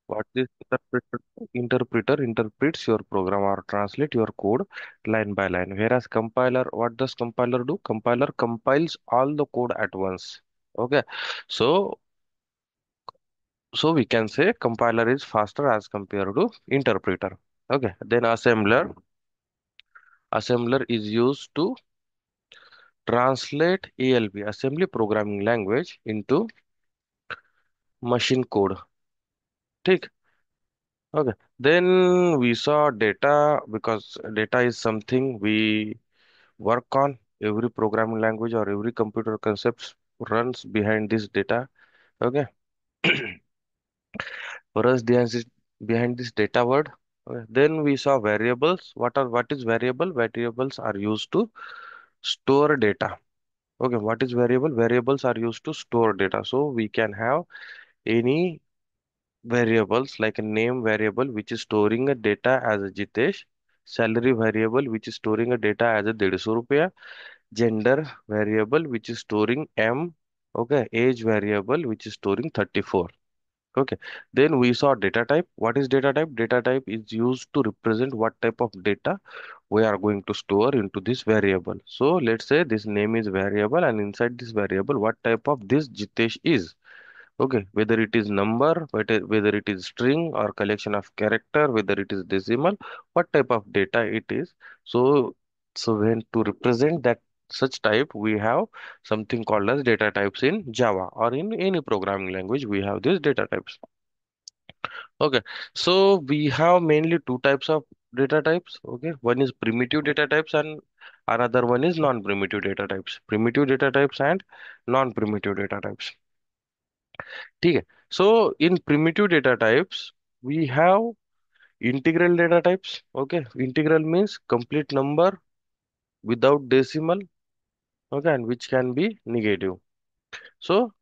What this interpreter interprets your program or translate your code line by line. Whereas compiler, what does compiler do? Compiler compiles all the code at once. Okay, so we can say compiler is faster as compared to interpreter. Okay, then assembler is used to translate ALP, assembly programming language, into machine code. ठीक. Okay. Then we saw data because data is something we work on. Every programming language or every computer concepts runs behind this data. Okay. For us, the answer is behind this data word. Okay. Then we saw variables. What is variable? Variables are used to store data. Okay. What is variable? Variables are used to store data. So we can have any variables like a name variable which is storing a data as a Jitesh, salary variable which is storing a data as a 150 ruपया, gender variable which is storing M, okay, age variable which is storing 34. Okay, then we saw data type. What is data type? Data type is used to represent what type of data we are going to store into this variable. So let's say this name is variable, and inside this variable what type of this Jitesh is. Okay, whether it is number, whether it is string or collection of character, whether it is decimal, what type of data it is. So, when to represent that such type, we have something called as data types in Java or in any programming language. We have these data types. Okay, so we have mainly two types of data types. Okay, one is primitive data types and another one is non-primitive data types. Primitive data types and non-primitive data types. ठीक है. So in primitive data types we have integral data types. Okay, integral means complete number without decimal. Okay, and which can be negative. So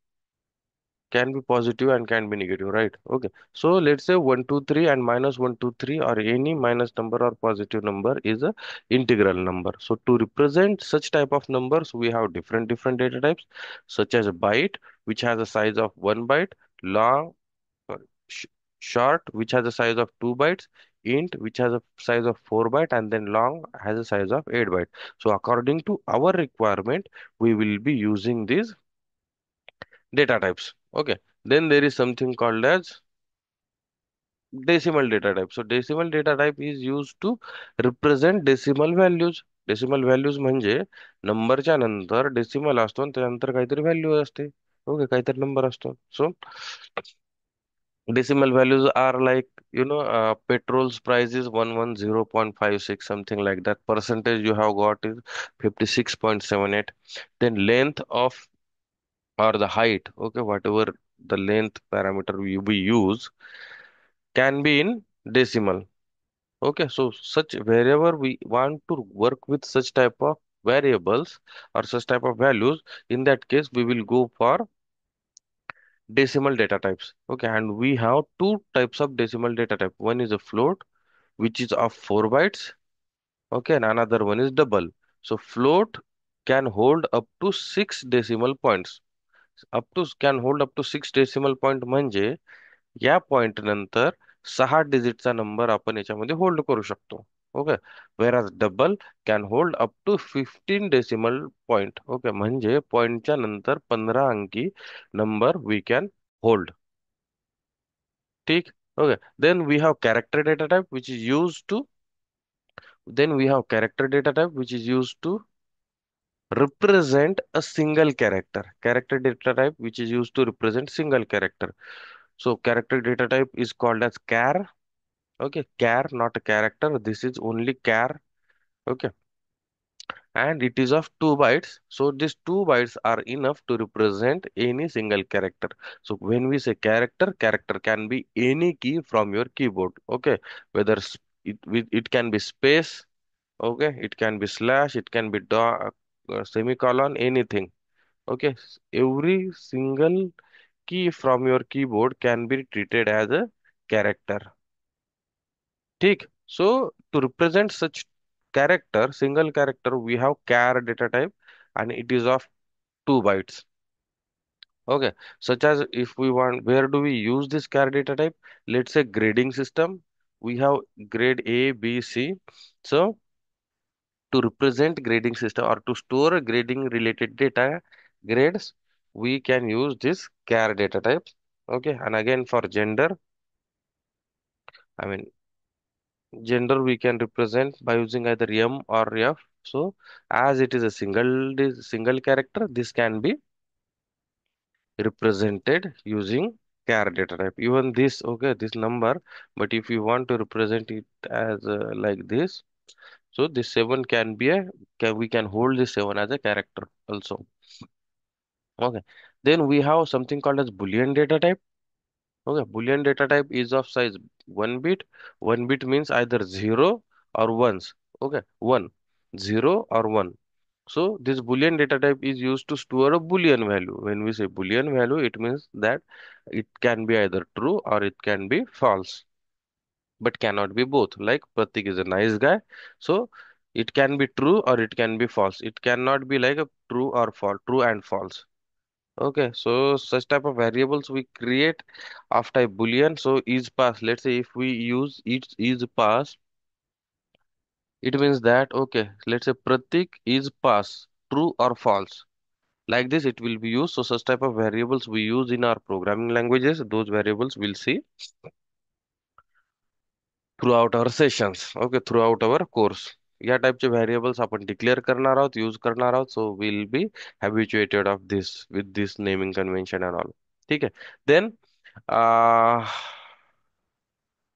can be positive and can be negative, right? Okay, so let's say 123 and minus 123 or any minus number or positive number is a integral number. So to represent such type of numbers we have different data types, such as byte, which has a size of 1 byte, long, sorry, sh short, which has a size of 2 bytes, int, which has a size of 4 byte, and then long has a size of 8 byte. So according to our requirement we will be using these data types. Okay, then there is something called as decimal data type. So decimal data type is used to represent decimal values. Decimal values म्हणजे नंबरच्या नंतर decimal असतो आणि त्यानंतर काहीतरी value असते. Okay, काहीतरी number असतो. सो decimal values are like, petrol's price is 110.56, something like that. Percentage you have got is 56.78. Then length of, or the height, okay, whatever the length parameter we use can be in decimal. Okay, so such wherever we want to work with such type of variables or such type of values, in that case we will go for decimal data types. Okay, and we have two types of decimal data type. One is a float, which is of 4 bytes. Okay, and another one is double. So float can hold up to 6 decimal points. Can hold up to 6 decimal point म्हणजे या point नंतर 6 डिजिटचा number आपण याच्यामध्ये hold करू शकतो. Okay, where double can hold up to 15 decimal point. Okay, म्हणजे पॉइंटच्या नंतर 15 अंकी नंबर वी कॅन होल्ड. ठीक. Okay, then we have character data type which is used to then we have character data type which is used to represent a single character. Character data type which is used to represent single character. So character data type is called as char. Okay, char, not a character. This is only char. Okay, and it is of 2 bytes. So these 2 bytes are enough to represent any single character. So when we say character, character can be any key from your keyboard. Okay, whether it can be space. Okay, it can be slash, it can be semicolon, anything. Okay, every single key from your keyboard can be treated as a character. ठीक. So to represent such character, single character, we have char data type, and it is of 2 bytes. Okay, such as if we want, where do we use this char data type? Let's say grading system. We have grade A, B, C. So to represent grading system or to store grading related data grades, we can use this char data type. Okay, and again for gender, I mean gender we can represent by using either M or F. So as it is a single character, this can be represented using char data type. Even this, okay, this number, but if you want to represent it as like this, so this 7 can be we can hold this 7 as a character also. Okay, then we have something called as boolean data type. Okay, boolean data type is of size 1 bit. 1 bit means either 0 or ones. Okay, 1, 0 or 1. So this boolean data type is used to store a boolean value. When we say boolean value, it means that it can be either true or it can be false, but cannot be both. Like Pratik is a nice guy, so it can be true or it can be false. It cannot be like a true or false, true and false. Okay, so such type of variables we create after a boolean. So is pass. Let's say if we use it is pass, it means that okay, let's say Pratik is pass, true or false. Like this, it will be used. So such type of variables we use in our programming languages. Those variables we'll see throughout our sessions. Okay, throughout our course. या टाइपचे variables आपण declare करणार आहोत, use करणार आहोत. So will be habituated of this with this naming convention and all. ठीक आहे. Then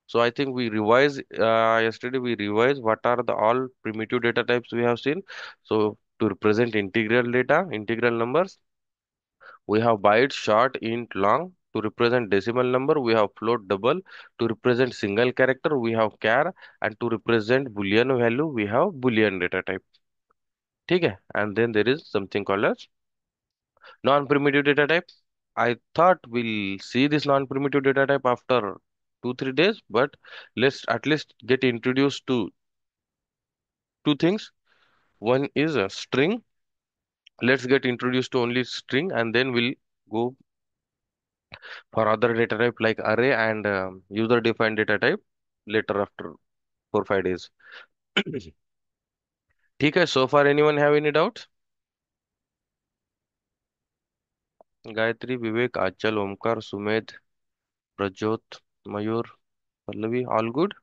so I think we revise yesterday we revised what are the all primitive data types we have seen. So to represent integral data, integral numbers, we have byte, short, int, long. To represent decimal number, we have float, double. To represent single character, we have char, and to represent boolean value, we have boolean data type. Okay, and then there is something called as non-primitive data type. I thought we'll see this non-primitive data type after 2 3 days, but let's at least get introduced to two things. One is a string. Let's get introduced to only string, and then we'll go for other data type like array and user defined data type later after 4 5 days. ठीक है. So far anyone have any doubts? Gayatri, Vivek, Aanchal, Omkar, Sumedh, Prajyot, Mayur, Pallavi, all good?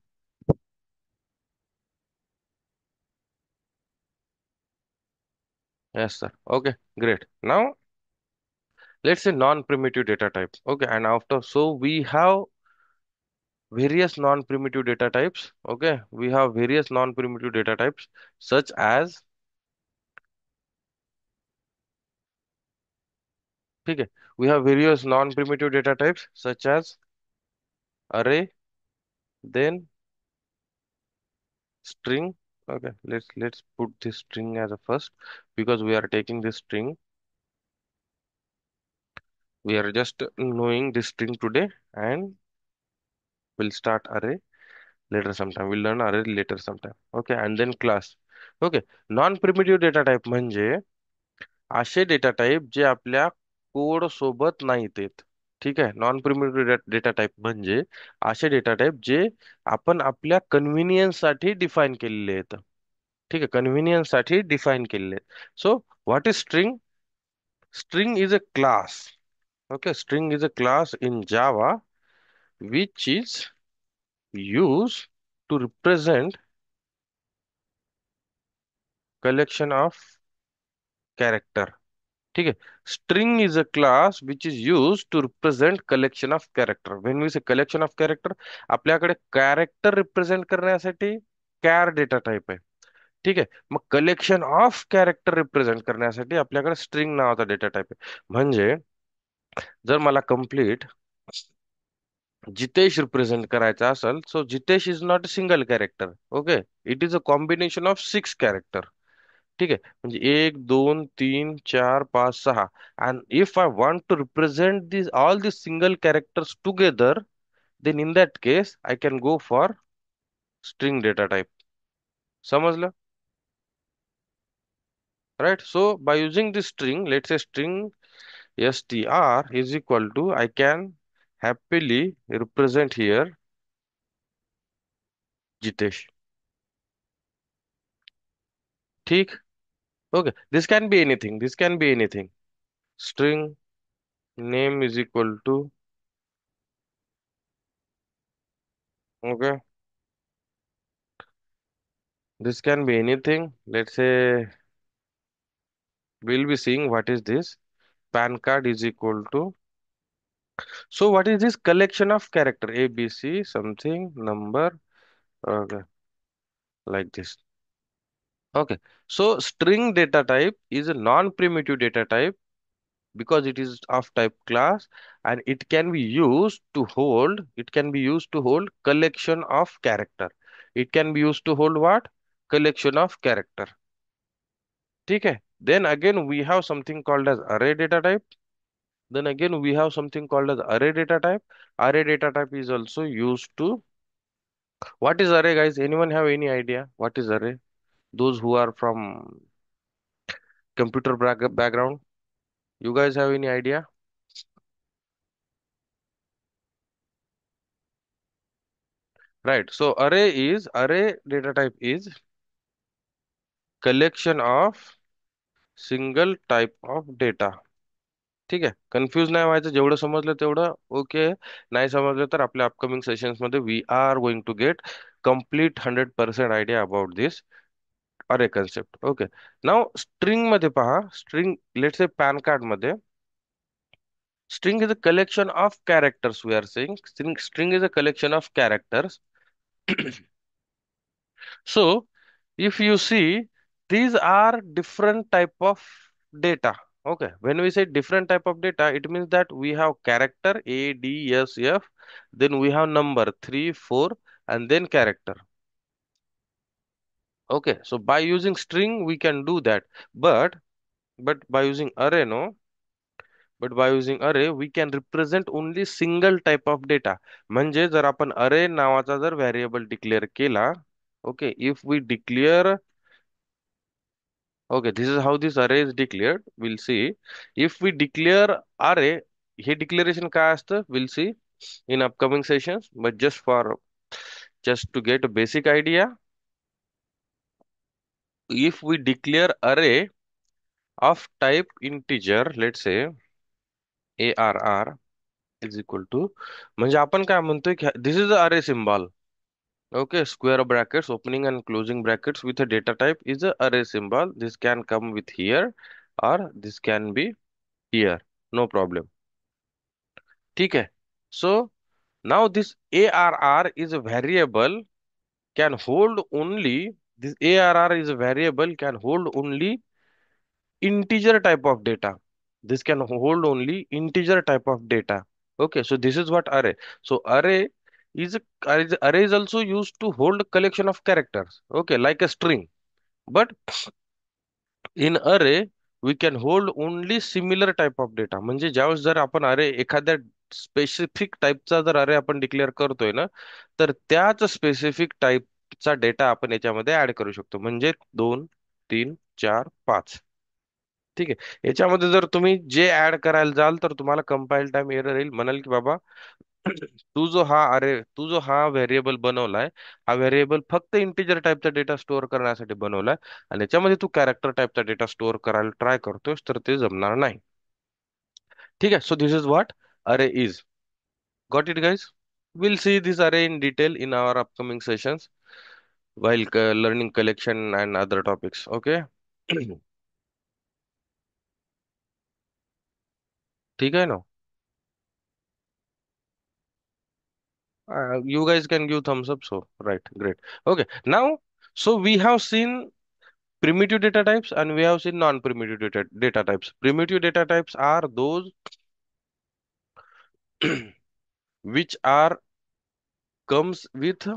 Yes sir. Okay, great. Now let's say non-primitive data type. Okay, and after, so we have various non-primitive data types. Okay, we have various non-primitive data types such as, ठीक है, we have various non-primitive data types such as array, then string. Okay, let's put this string as a first because we are taking this string. We are just knowing this string today, and we'll start array later sometime. We'll learn array later sometime. Okay, and then class. Okay, non-primitive data type म्हणजे असे data type जे आपल्या code सोबत नाहीत येत. ठीक आहे. Non primitive data type म्हणजे असे डेटा टाइप जे आपण आपल्या कन्व्हिनियन्स साठी डिफाईन केलेले आहेत. ठीक आहे. कन्व्हिनियन्स साठी डिफाईन केलेले आहेत. सो what is string? String is a class. Okay, string is a class in Java which is used to represent collection of character. ठीक आहे. String is a class which is use to represent collection of character. When we say collection of character, आपल्याकडे character represent करण्यासाठी char data type आहे. ठीक आहे. मग collection of character represent करण्यासाठी आपल्याकडे स्ट्रिंग नावाचा डेटा टाइप आहे. म्हणजे जर मला कम्प्लीट जितेश रिप्रेझेंट करायचा असेल, so Jitesh is not a single character. Okay, it is a combination of 6 character. ठीक आहे. म्हणजे 1 2 3 4 5 6. And if I want to represent this all this single characters together, then in that case I can go for string data type. समजलं? Right? So by using this string, let's say string str is equal to, I can happily represent here Jitesh. ठीक. Okay, this can be anything, this can be anything. String name is equal to, okay, this can be anything. Let's say we'll be seeing what is this. PAN card is equal to, so what is this collection of character? A, B, C, something, number, okay, like this. Okay, so string data type is a non-primitive data type because it is of type class, and it can be used to hold collection of character. It can be used to hold what? Collection of character. Okay. Then again we have something called as array data type. Then again we have something called as array data type. Array data type is also used to, what is array, guys? Anyone have any idea what is array? Those who are from computer background, you guys have any idea? Right. So array data type is collection of single type of data. ठीक आहे. Confuse नाही व्हायचं, जेवढं समजलं तेवढं okay. नाही समजलं तर आपल्या अपकमिंग सेशन्स मध्ये we are going to get complete 100% idea about this array concept. Okay. Now string मध्ये पहा, string let's say PAN card मध्ये string is a collection of characters. We are saying string is a collection of characters. So if you see, these are different type of data. Okay, when we say different type of data, it means that we have character A, D, S, F, then we have number 3, 4, and then character. Okay, so by using string we can do that, but by using array, no, but by using array we can represent only single type of data. म्हणजे जर आपण array नावाचा जर variable declare केला, okay, if we declare, okay, this is how this array is declared. We'll see. If we declare array, hey declaration काय असतं? We'll see in upcoming sessions. But just to get a basic idea, if we declare array of type integer, let's say arr is equal to, म्हणजे आपण काय म्हणतोय की this is the array symbol. Okay, square brackets, opening and closing brackets with a data type is a array symbol. This can come with here or this can be here. No problem. ठीक है. So now this arr is a variable, can hold only, this arr is a variable can hold only integer type of data. This can hold only integer type of data. Okay, so this is what array. So is a, array is also used to hold a collection of characters. Okay, like a string. But in array we can hold only similar type of data. म्हणजे ज्यावेळेस जर आपण अरे एखाद्या specific टाईपचा जर अरे आपण declare करतोय ना, तर त्याच स्पेसिफिक टाईपचा डेटा आपण याच्यामध्ये ऍड करू शकतो. म्हणजे 2, 3, 4, 5. ठीक आहे. याच्यामध्ये जर तुम्ही जे ऍड करायला जाल तर तुम्हाला कंपाईल टाइम एरर येईल, म्हणाल की बाबा तू जो हा व्हेरिएबल बनवलाय, हा व्हेरिएबल फक्त इंटिजर टाईपचा डेटा स्टोअर करण्यासाठी बनवलाय, आणि याच्यामध्ये तू कॅरेक्टर टाईपचा डेटा स्टोअर करायला ट्राय करतोस तर ते जमणार नाही. ठीक आहे. So this is what array is. Got it guys? Will see this array in detail in our upcoming sessions while learning collection and other topics. Okay. ठीक है ना? You guys can give thumbs up. So, right, great. Okay, now, so we have seen primitive data types and we have seen non-primitive data types. Primitive data types are those which are comes with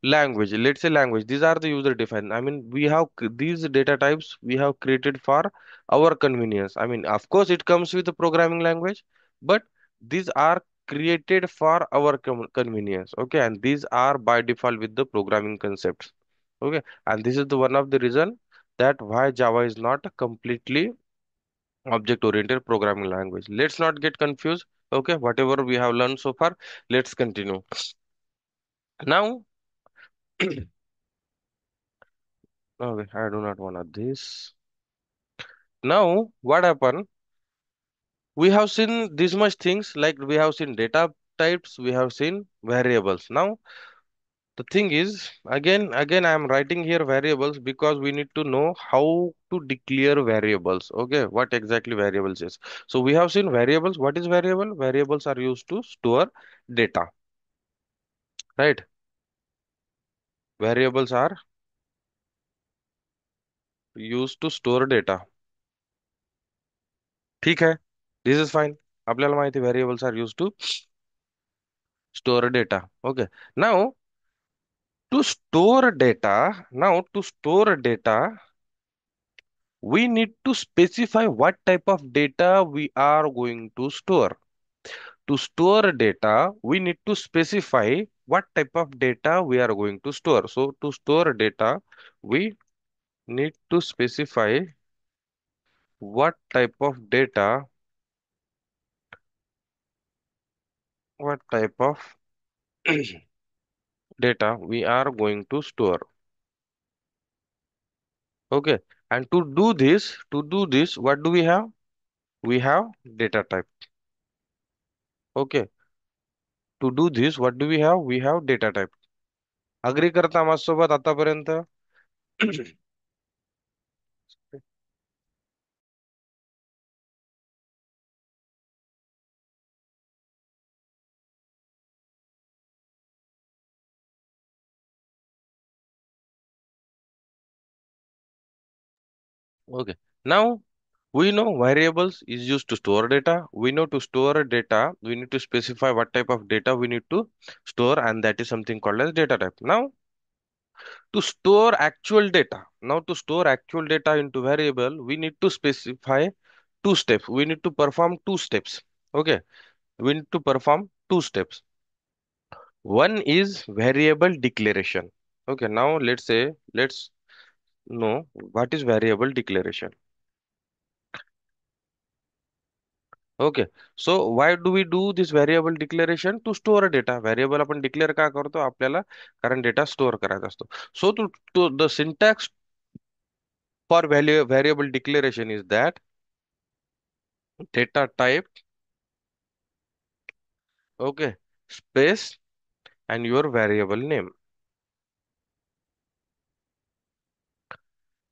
language. Let's say language. These are the user defined. I mean, we have these data types we have created for our convenience. I mean, of course, it comes with a programming language, but these are created for our convenience. Okay, and these are by default with the programming concepts. Okay, and this is the one of the reason that why Java is not completely Object oriented programming language. Let's not get confused. Okay, whatever we have learned so far, let's continue. Now, okay, I do not want this. Now, what happened? We have seen this much things, like we have seen data types, we have seen variables. Now, the thing is, again, I am writing here variables because we need to know how to declare variables. Okay, what exactly variables is. So we have seen variables. What is variable? Variables are used to store data, right? Variables are used to store data. ठीक है, this is fine. आपल्याला माहिती variables are used to store data. Okay, now to store data, we need to specify what type of data we are going to store. To store data, we need to specify what type of data we are going to store. So to store data, we need to specify what type of data, what type of data we are going to store. Okay. And to do this, what do we have? We have data type. Okay. To do this, what do we have? We have data type. Agree करता माझ्यासोबत आतापर्यंत? Okay. Now we know variables is used to store data. We know to store data, we need to specify what type of data we need to store, and that is something called as data type. Now to store actual data into variable, we need to specify two steps. We need to perform two steps. Okay. We need to perform two steps. One is variable declaration. Okay. Now let's know what is variable declaration. Okay so why do we do this variable declaration to store data variable आपण declare का करतो आपल्याला कारण data store करायचा असतो so to to the syntax for variable declaration is that data type okay space and your variable name.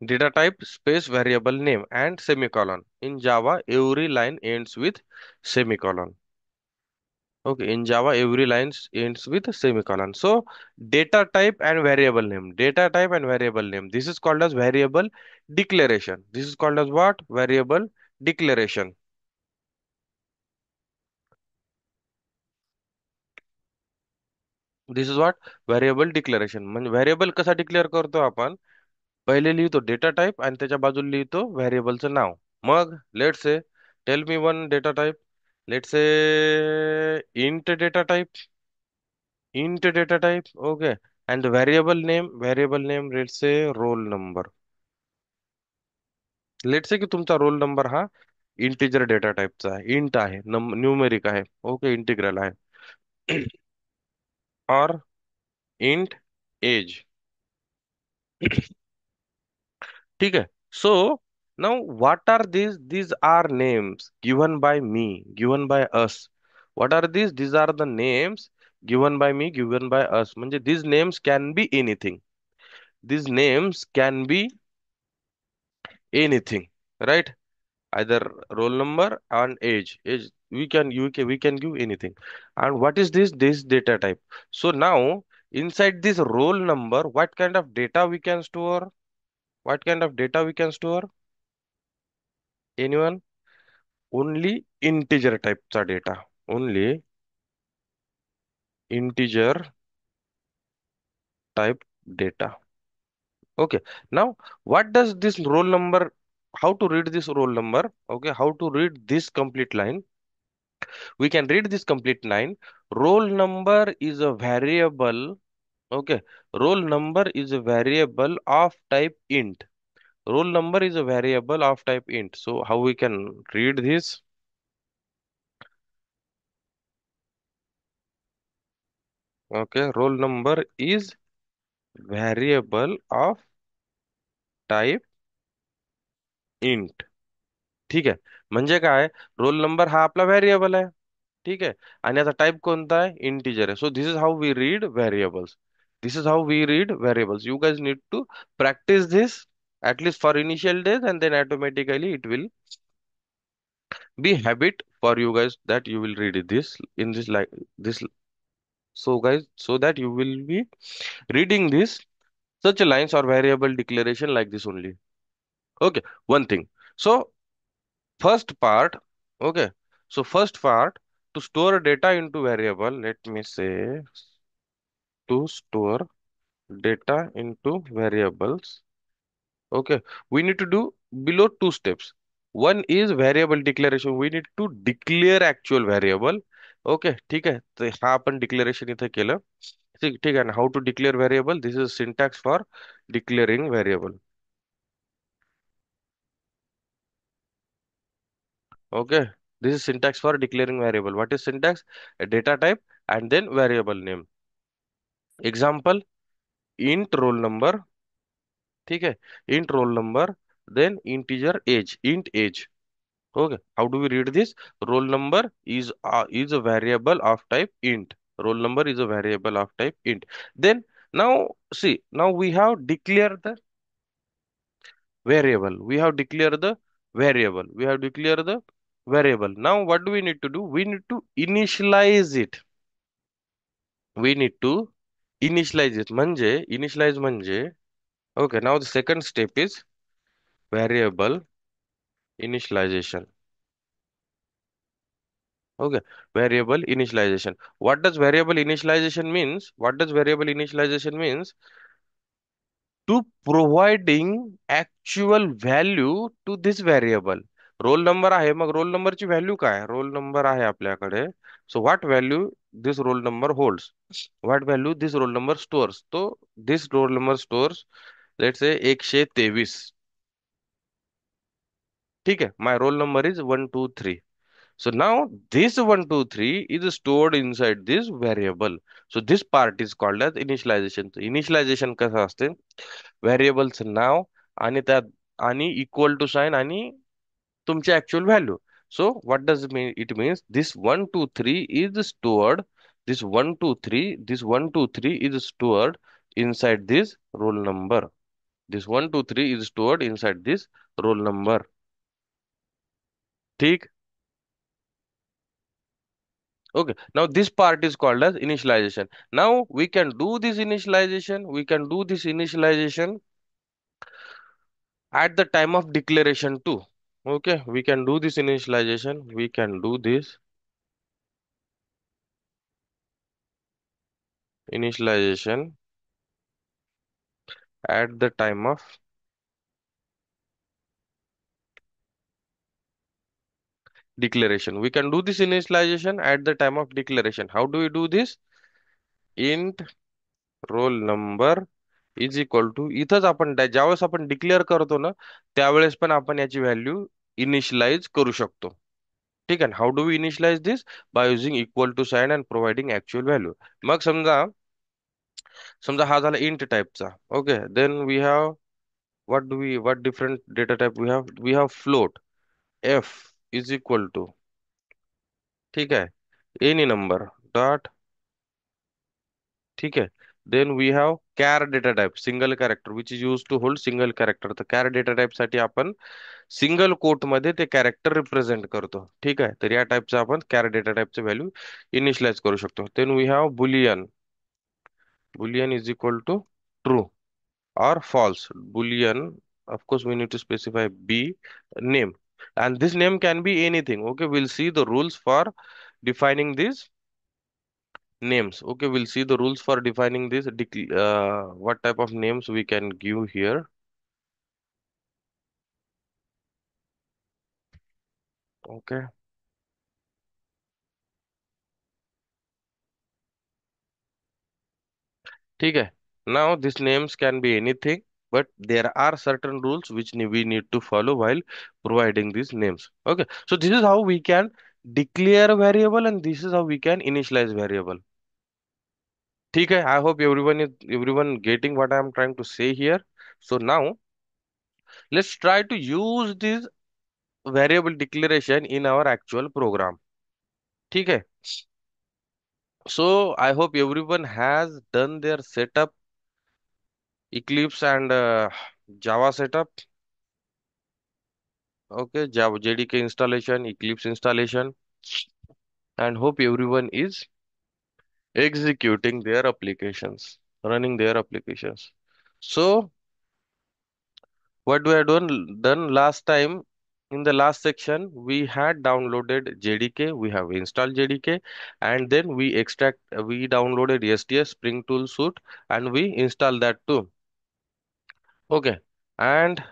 Data type space variable name and semicolon. In Java, every line ends with semicolon. Okay, in Java, every line ends with a semicolon. So, data type and variable name. Data type and variable name. This is called as variable declaration. This is called as what? Variable declaration. This is what? Variable declaration. म्हणजे variable कसा declare करतो आपण पहिले लिहितो data type आणि त्याच्या बाजूला लिहितो व्हेरिएबलचं नाव मग let say tell me one data type let say int data type okay and the variable name let's say roll number let's say की तुमचा रोल नंबर हा इंटिजर डेटा टाइपचा आहे इंट आहे न्यूमेरिक आहे ओके इंटिग्रल आहे और int as ठीक है सो now what are these are names given by me given by us what are these are the names given by me given by us म्हणजे these names can be anything these names can be anything right either roll number and age we can give anything and what is this data type so now inside this roll number what kind of data we can store what kind of data we can store anyone only integer typeचा data only integer type data okay now what does this roll number how to read this roll number okay how to read this complete line we can read this complete line roll number is a variable okay roll number is a variable of type int roll number is a variable of type int. So how we can read this? Okay, roll number is variable of type int. ठीक आहे. म्हणजे काय, roll number हा आपला variable आहे. ठीक आहे. आणि याचा टाईप कोणता आहे, इंटिजर आहे. So this is how we read variables. This is how we read variables. You guys need to practice this at least for initial days, and then automatically it will be habit for you guys that you will read this in this like this. So guys, so that you will be reading this such a lines or variable declaration like this only. Okay, one thing. So first part, okay. So first part, to store data into variable, let me say, to store data into variables. Okay, we need to do below two steps. One is variable declaration. We need to declare actual variable. Okay, ठीक आहे. तर हा आपण declaration इथे केलं. ठीक आहे ना. How to declare variable? This is syntax for declaring variable. Okay, this is syntax for declaring variable. What is syntax? A data type and then variable name. Example, int roll number. ठीक है, int roll number, then integer age, int age. Okay, how do we read this? Roll number is a variable of type int. Roll number is a variable of type int. Then now see, now we have declared the variable. We have declared the variable. We have declared the variable. Now what do we need to do? We need to initialize it. We need to initialize it. म्हणजे initialize म्हणजे, okay, now the second step is variable initialization. Okay, variable initialization. What does variable initialization means? What does variable initialization means? To providing actual value to this variable. Roll number आहे, मग roll नंबरची value काय, roll number आहे आपल्याकडे. So what value this roll number holds, what value this roll number stores. तो this roll number stores, let's say 123. ठीक आहे, my roll number is 123. So now this 123 is stored inside this variable. So this part is called as initialization. So initialization कसं असते, variables नाव आणि त्यात आणि equal to sign आणि तुमची actual value. So what does it mean? It means this 123 is stored, this 123, this 123 is stored inside this roll number. This 123 is stored inside this roll number. ठीक. Okay, now this part is called as initialization. Now we can do this initialization. We can do this initialization at the time of declaration too. Okay, we can do this initialization. We can do this initialization at the time of declaration. We can do this initialization at the time of declaration. How do we do this? Int roll number is equal to, इथंच आपण ज्यावेळेस आपण declare करतो ना, त्यावेळेस पण आपण याची व्हॅल्यू इनिशियलाइज करू शकतो. ठीक आहे. How do we initialize this? By using equal to sign and providing actual value. मग समजा, समजा हा झाला इंट टाइपचा. Okay, then we have, what different data type we have float. F is equal to, ठीक आहे, एनी नंबर डॉट. ठीक आहे. Then we have char data type, single character which is use to hold single character. तर char data type साठी आपण single quote मध्ये ते character represent करतो. ठीक आहे. तर या टाइपचं आपण कॅर डेटा टाइपचं व्हॅल्यू इनिशियलाइज करू शकतो. Then we have boolean. Boolean is equal to true or false. Boolean, of course, we need to specify B name. And this name can be anything. Okay, we'll see the rules for defining these names. Okay, we'll see the rules for defining this. What type of names we can give here. Okay, ठीक है. Now, these names can be anything. but there are certain rules which we need to follow while providing these names. Okay, so this is how we can declare a variable and this is how we can initialize variable. ठीक है, I hope everyone getting what I am trying to say here. So now let's try to use this variable declaration in our actual program. ठीक है, so I hope everyone has done their setup, Eclipse and Java setup. Okay, Java JDK installation, Eclipse installation, and hope everyone is executing their applications, running their applications. So what we had done last time in the last section, we had downloaded JDK, we have installed JDK, and then we downloaded STS Spring Tool Suite, and we installed that too. Okay, and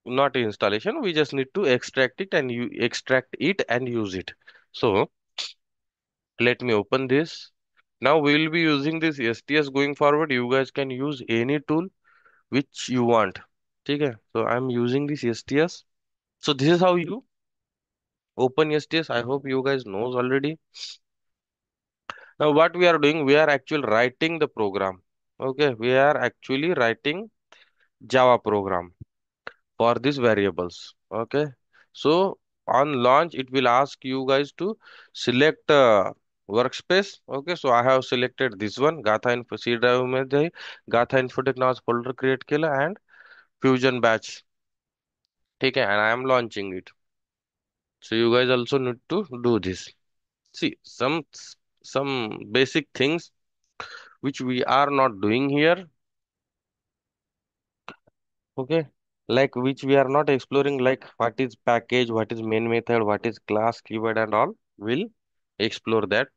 not installation, we just need to extract it and you extract it and use it. So let me open this. Now we will be using this STS going forward. You guys can use any tool which you want. Okay, so I'm using this STS. So this is how you open STS. I hope you guys knows already. Now what we are doing, we are actually writing the program. Okay, we are actually writing Java program for these variables. Okay, so on launch, it will ask you guys to select workspace. Okay, so I have selected this one, Gatha info C drive मध्ये Gatha Infotech नावाचं folder create केलं and Fusion batch. ठीक आहे, and I am launching it. So you guys also need to do this. See some basic things which we are not doing here. Okay, like which we are not exploring, like what is package, what is main method, what is class keyword and all. We'll explore that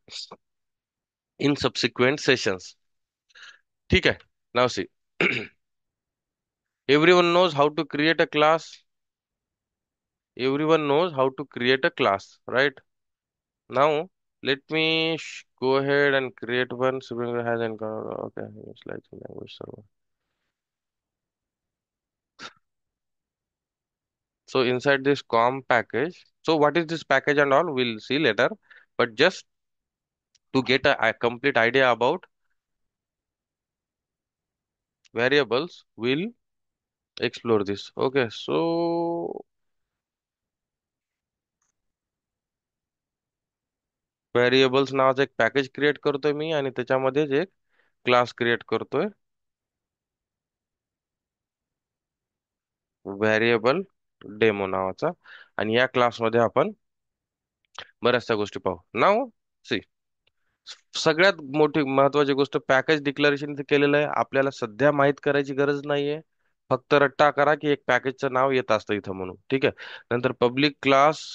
in subsequent sessions. ठीक है, now see. Everyone knows how to create a class. Everyone knows how to create a class, right? Now let me go ahead and create one. Sublingular has okay, it's like language server. So inside this com package, so what is this package and all, we'll see later. But just to get a complete idea about variables, we'll explore this. Okay, so variables नावाचा एक package create करतोय मी आणि त्याच्यामध्येच एक class create करतोय variable demo नावाचा आणि या क्लासमध्ये आपण बऱ्याचशा गोष्टी पाहू. नाव सी, सगळ्यात मोठी महत्वाची गोष्ट पॅकेज डिक्लेरेशन केलेलं आहे. आपल्याला सध्या माहित करायची गरज नाहीये. फक्त रट्टा करा की एक पॅकेजचं नाव येत असतं इथं म्हणून. ठीक आहे, नंतर पब्लिक क्लास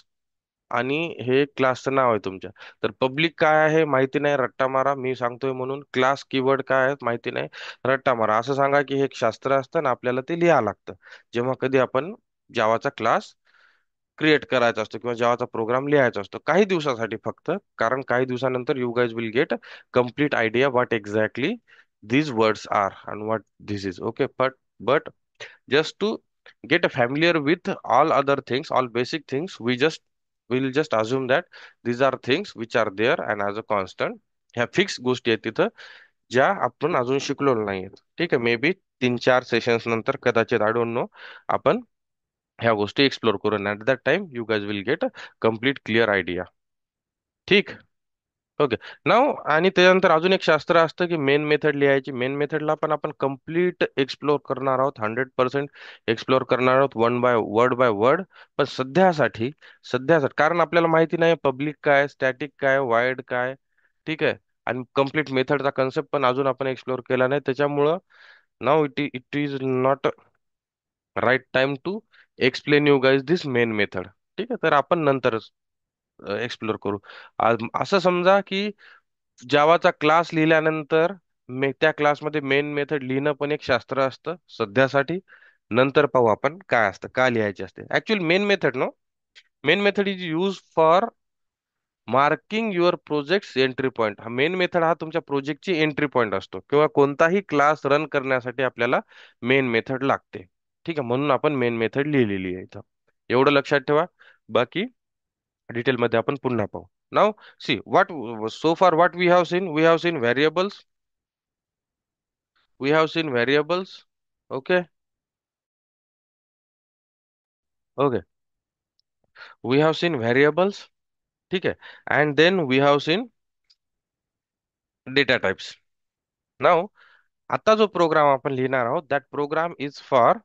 आणि हे क्लासचं नाव आहे तुमच्या. तर पब्लिक काय आहे माहिती नाही, रट्टा मारा. मी सांगतोय म्हणून. क्लास कीवर्ड काय आहे माहिती नाही, रट्टा मारा. असं सांगा की हे एक शास्त्र असतं ना, आपल्याला ते लिहावं लागतं जेव्हा कधी आपण जावाचा क्लास क्रिएट करायचा असतो किंवा जावाचा प्रोग्राम लिहायचा असतो काही दिवसासाठी फक्त. कारण काही दिवसानंतर you guys will get complete idea what exactly these words are and what this is. Okay, but just to get familiar with all other things, all basic things, we'll just assume that these are things which are there and as a constant. ह्या fix गोष्टी आहेत तिथं ज्या आपण अजून शिकलो नाहीयेत. ठीक आहे, मे बी 3-4 सेशन्स नंतर कदाचित, आय डोंट नो, आपण ह्या गोष्टी एक्सप्लोर करू. At that time you guys will get a complete clear idea. ठीक. ओके, नाव आणि त्याच्यानंतर अजून एक शास्त्र असतं की मेन मेथड लिहायची. मेन मेथडला पण आपण कम्प्लीट एक्सप्लोर करणार आहोत, 100% एक्सप्लोर करणार आहोत, वन बाय वर्ड. पण सध्यासाठी कारण आपल्याला माहिती नाही पब्लिक काय, स्टॅटिक काय, वाईड काय. ठीक आहे, आणि कम्प्लीट मेथडचा कन्सेप्ट पण अजून आपण एक्सप्लोर केला नाही. त्याच्यामुळं now it is not right time to explain you guys this main method. ठीक आहे, तर आपण नंतरच एक्सप्लोर करू. असं समजा की जावाचा क्लास लिहिल्यानंतर त्या क्लासमध्ये मेन मेथड लिहिणं पण एक शास्त्र असतं सध्यासाठी. नंतर पाहू आपण काय असतं, का लिहायचे असते actually main method. No, main method is use for marking your project entry point. हा मेन मेथड हा तुमच्या प्रोजेक्टची एंट्री पॉइंट असतो, किंवा कोणताही क्लास रन करण्यासाठी आपल्याला मेन मेथड लागते. ठीक आहे, म्हणून आपण मेन मेथड लिहिलेली आहे इथं. एवढं लक्षात ठेवा. बाकी डिटेल मध्ये आपण पुन्हा पाहू. Now see what so far what we have seen variables. We have seen variables. Okay. Okay, we have seen variables. ठीक आहे. And then we have seen data types. Now आता जो प्रोग्राम आपण लिहिणार आहोत, that program is for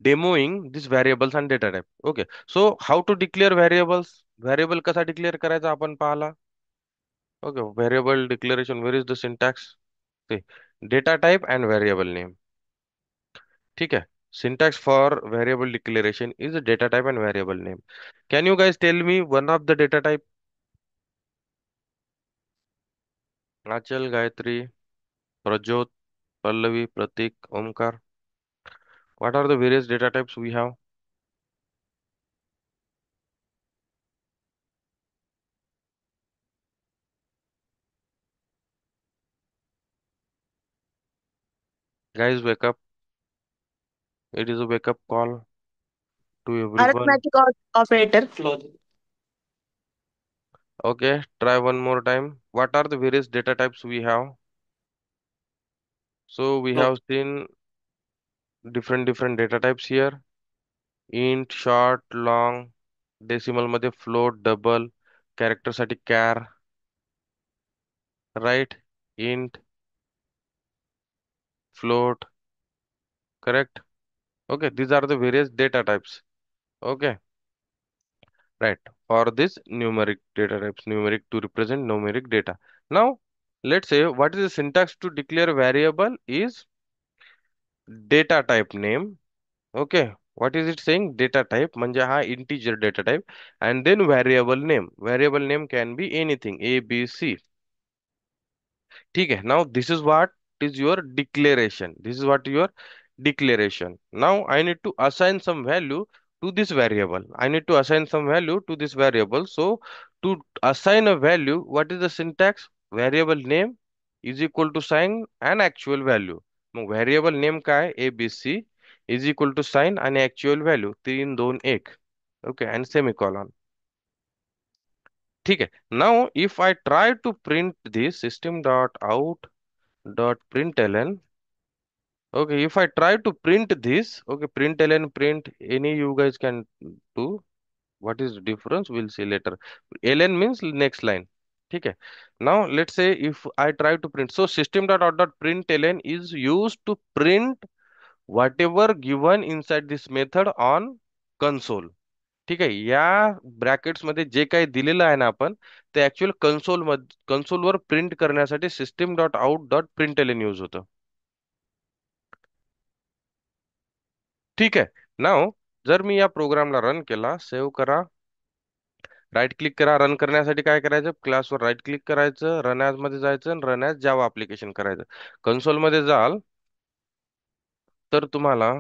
demoing these variables and data type. Okay. So how to declare variables? Variable कसा declare करायचा आपण पाहला. Okay. Variable declaration. Where is the syntax? See, data type and variable name. ठीक है. Syntax for variable declaration is a data type and variable name. Can you guys tell me one of the data type? Achal, Gayatri, Prajot, Pallavi, Pratik, Omkar. What are the various data types we have? Guys, wake up. It is a wake up call to everyone. Arithmetic operator. Okay, try one more time. What are the various data types we have? So we have seen different data types here. Int, short, long, decimal मध्ये float, double, character साठी char, right? Int, float, correct? Okay, these are the various data types. Okay, right. For this numeric data types, numeric to represent numeric data. Now, let's say what is the syntax to declare variable is data type name. Okay, what is it saying? Data type म्हणजे हा integer data type, and then variable name. Variable name can be anything A, B, C. ठीक है. Now this is what is your declaration. This is what your declaration. Now I need to assign some value to this variable. I need to assign some value to this variable. So to assign a value, what is the syntax? Variable name is equal to sign an actual value. Mug variable name काय? ABC is equal to sign आणि actual value 3 2 1. Okay, and semicolon. ठीक आहे. Now if I try to print this system dot out dot println. Okay, if I try to print this, okay, println, print, any you guys can do. What is the difference, we'll see later. Ln means next line. ठीक है. Now let's say if I try to print, so system dot out dot println is used to print whatever given inside this method on console. ठीक आहे. या brackets मध्ये जे काही दिलेलं आहे ना आपण, ते ऍक्च्युअल कन्सोलवर प्रिंट करण्यासाठी system dot out dot println use होतं. ठीक आहे. नाव जर मी या प्रोग्रामला रन केला, सेव्ह करा, राईट क्लिक करा. रन करण्यासाठी काय करायचं? क्लासवर राईट क्लिक करायचं, रन ॲज मध्ये जायचं आणि रन ॲज जावा ऍप्लिकेशन करायचं. कन्सोल मध्ये जाल तर तुम्हाला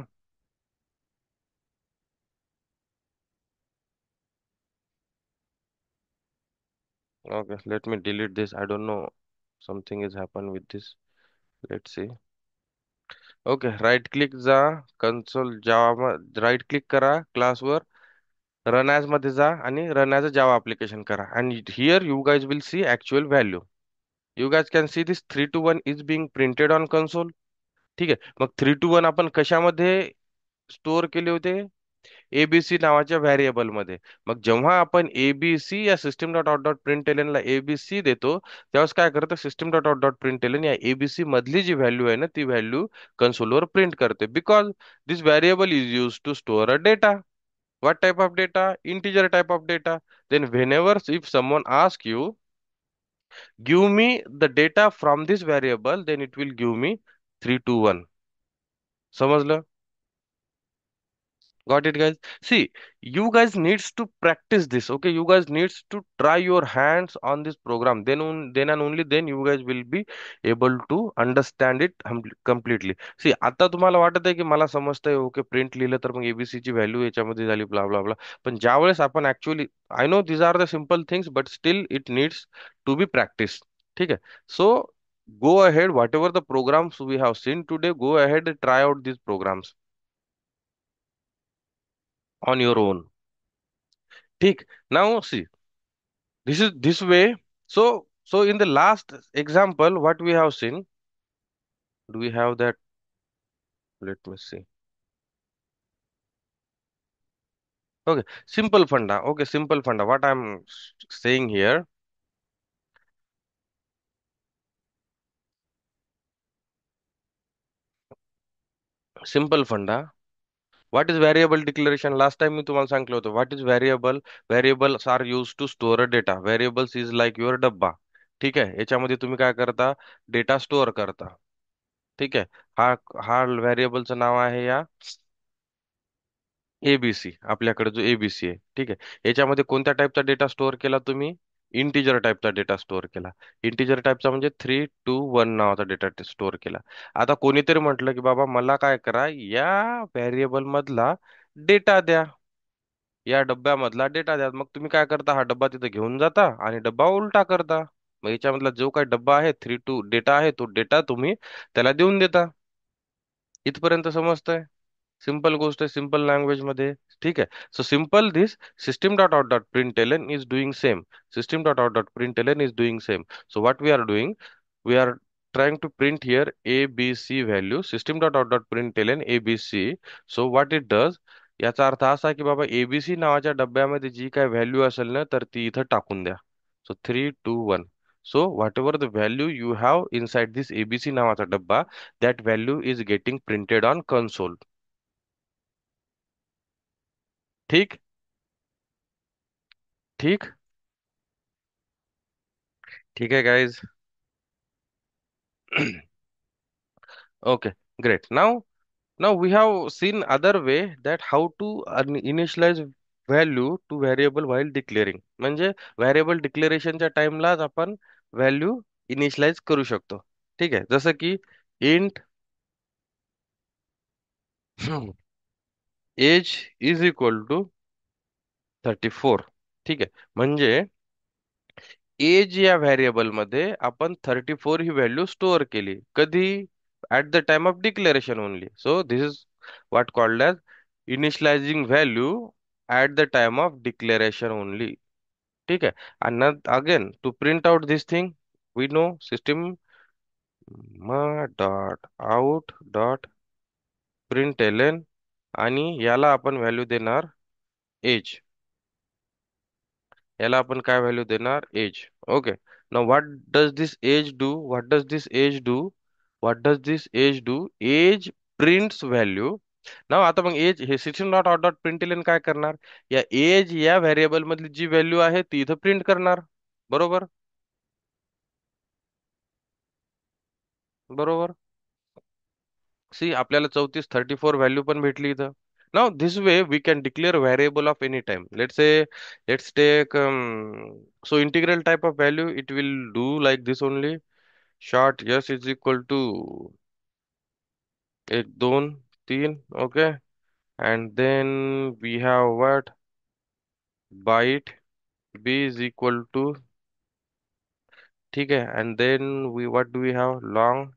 okay, let me delete this. I don't know, something is happen with this. Let see. Okay, right click जा, कन्सोल जावा, राईट क्लिक करा क्लासवर, रन ॲज मध्ये जा आणि run as a Java application करा. And here you guys will see actual value. You guys can see this 3 to 1 is being printed on console. ठीक आहे. मग 3 to 1 आपण कशामध्ये स्टोअर केले होते? एबीसी नावाच्या व्हेरिएबल मध्ये. मग जेव्हा आपण एबीसी या system dot out dot println ला एबीसी देतो, तेव्हाच काय करतं? System dot out dot println या एबीसी मधली जी व्हॅल्यू आहे ना, ती व्हॅल्यू कन्सोलवर प्रिंट करते. Because this variable is use to store a data. What type of data? Integer type of data. Then whenever if someone asks you, give me the data from this variable, then it will give me 3 to 1. समजलं? Got it, guys? See, you guys needs to practice this. Okay, you guys needs to try your hands on this program. Then and only then you guys will be able to understand it completely. See, आता तुम्हाला वाटत आहे की मला समजतंय, okay print लिहिलं तर मग ABC ची व्हॅल्यू याच्यामध्ये झाली, ब्ला ब्ला ब्ला. पण ज्यावेळेस आपण actually, I know these are the simple things, but still it needs to be practice. ठीक आहे. सो go ahead, whatever the programs we have seen today, go ahead and try out these programs on your own. ठीक. Now see, this is this way. So in the last example, what we have seen, do we have that? Let me see. Okay, simple funda. Okay, simple funda. What I'm saying here, simple funda. What is variable declaration? Last time मी तुम्हाला सांगितलं होतं. What is variable? Variables are used to store a data. Variables is like your डब्बा. ठीक आहे. याच्यामध्ये तुम्ही काय करता? डेटा स्टोअर करता. ठीक आहे. हा हा व्हेरिएबलचं नाव आहे या एबीसी. आपल्याकडे जो एबीसी आहे, ठीक आहे, याच्यामध्ये कोणत्या टाईपचा डेटा स्टोअर केला तुम्ही? इंटिजर टाईपचा डेटा स्टोअर केला. इंटिजर टाईपचा म्हणजे 3, 2, 1 नावाचा डेटा स्टोअर केला. आता कोणीतरी म्हटलं की बाबा मला काय करा, या व्हेरिएबल मधला डेटा द्या, या डब्यामधला डेटा द्या. मग तुम्ही काय करता, हा डब्बा तिथे घेऊन जाता आणि डब्बा उलटा करता. मग याच्यामधला जो काही डब्बा आहे, 3 2 डेटा आहे, तो डेटा तुम्ही त्याला देऊन देता. इथपर्यंत समजतंय? सिंपल गोष्ट आहे, सिंपल लँग्वेज मध्ये. ठीक आहे. So simple this system dot out dot println is doing same. System dot out dot println is doing same. So what we are doing, we are trying to print here abc value. System dot out dot println abc. So what it does, याचा अर्थ असा की बाबा ABC नावाच्या डब्यामध्ये जी काय value असेल ना, तर ती इथं टाकून द्या. सो 3, 2, 1. So what ever the value you have inside this ABC नावाचा डब्बा, that value is getting printed on console. ठीक. ठीक. ठीक है guys. Okay, great. Now we have seen other way that how to initialize value to variable while declaring. म्हणजे variable डिक्लेरेशनच्या टाइमलाच आपण व्हॅल्यू इनिशियलाइज करू शकतो. ठीक आहे. जसं की int age is equal to 34. ठीक आहे. म्हणजे एज या व्हेरिएबल मध्ये आपण 34 ही व्हॅल्यू स्टोअर केली. कधी? At the time of declaration only. So this is what called as initializing value at the time of declaration only. ठीक आहे. आणि again to print out this thing, we know system dot out dot print आणि याला आपण value देणार as. याला आपण काय व्हॅल्यू देणार? Age. Okay. Now what does this age do? What does this age do? What does this age do? Age prints value. Now आता मग एज हे system dot out dot println काय करणार? या एज या व्हेरिएबल मधली जी व्हॅल्यू आहे ती इथं प्रिंट करणार. बरोबर? बरोबर. सी, आपल्याला 34 व्हॅल्यू पण भेटली इथं. Now this way we can declare variable of any time. Let's take so integral type of value, it will do like this only. Short yes is equal to 1 2 3. Okay. And then we have what? Byte b is equal to, ठीक है. And then we, what do we have? Long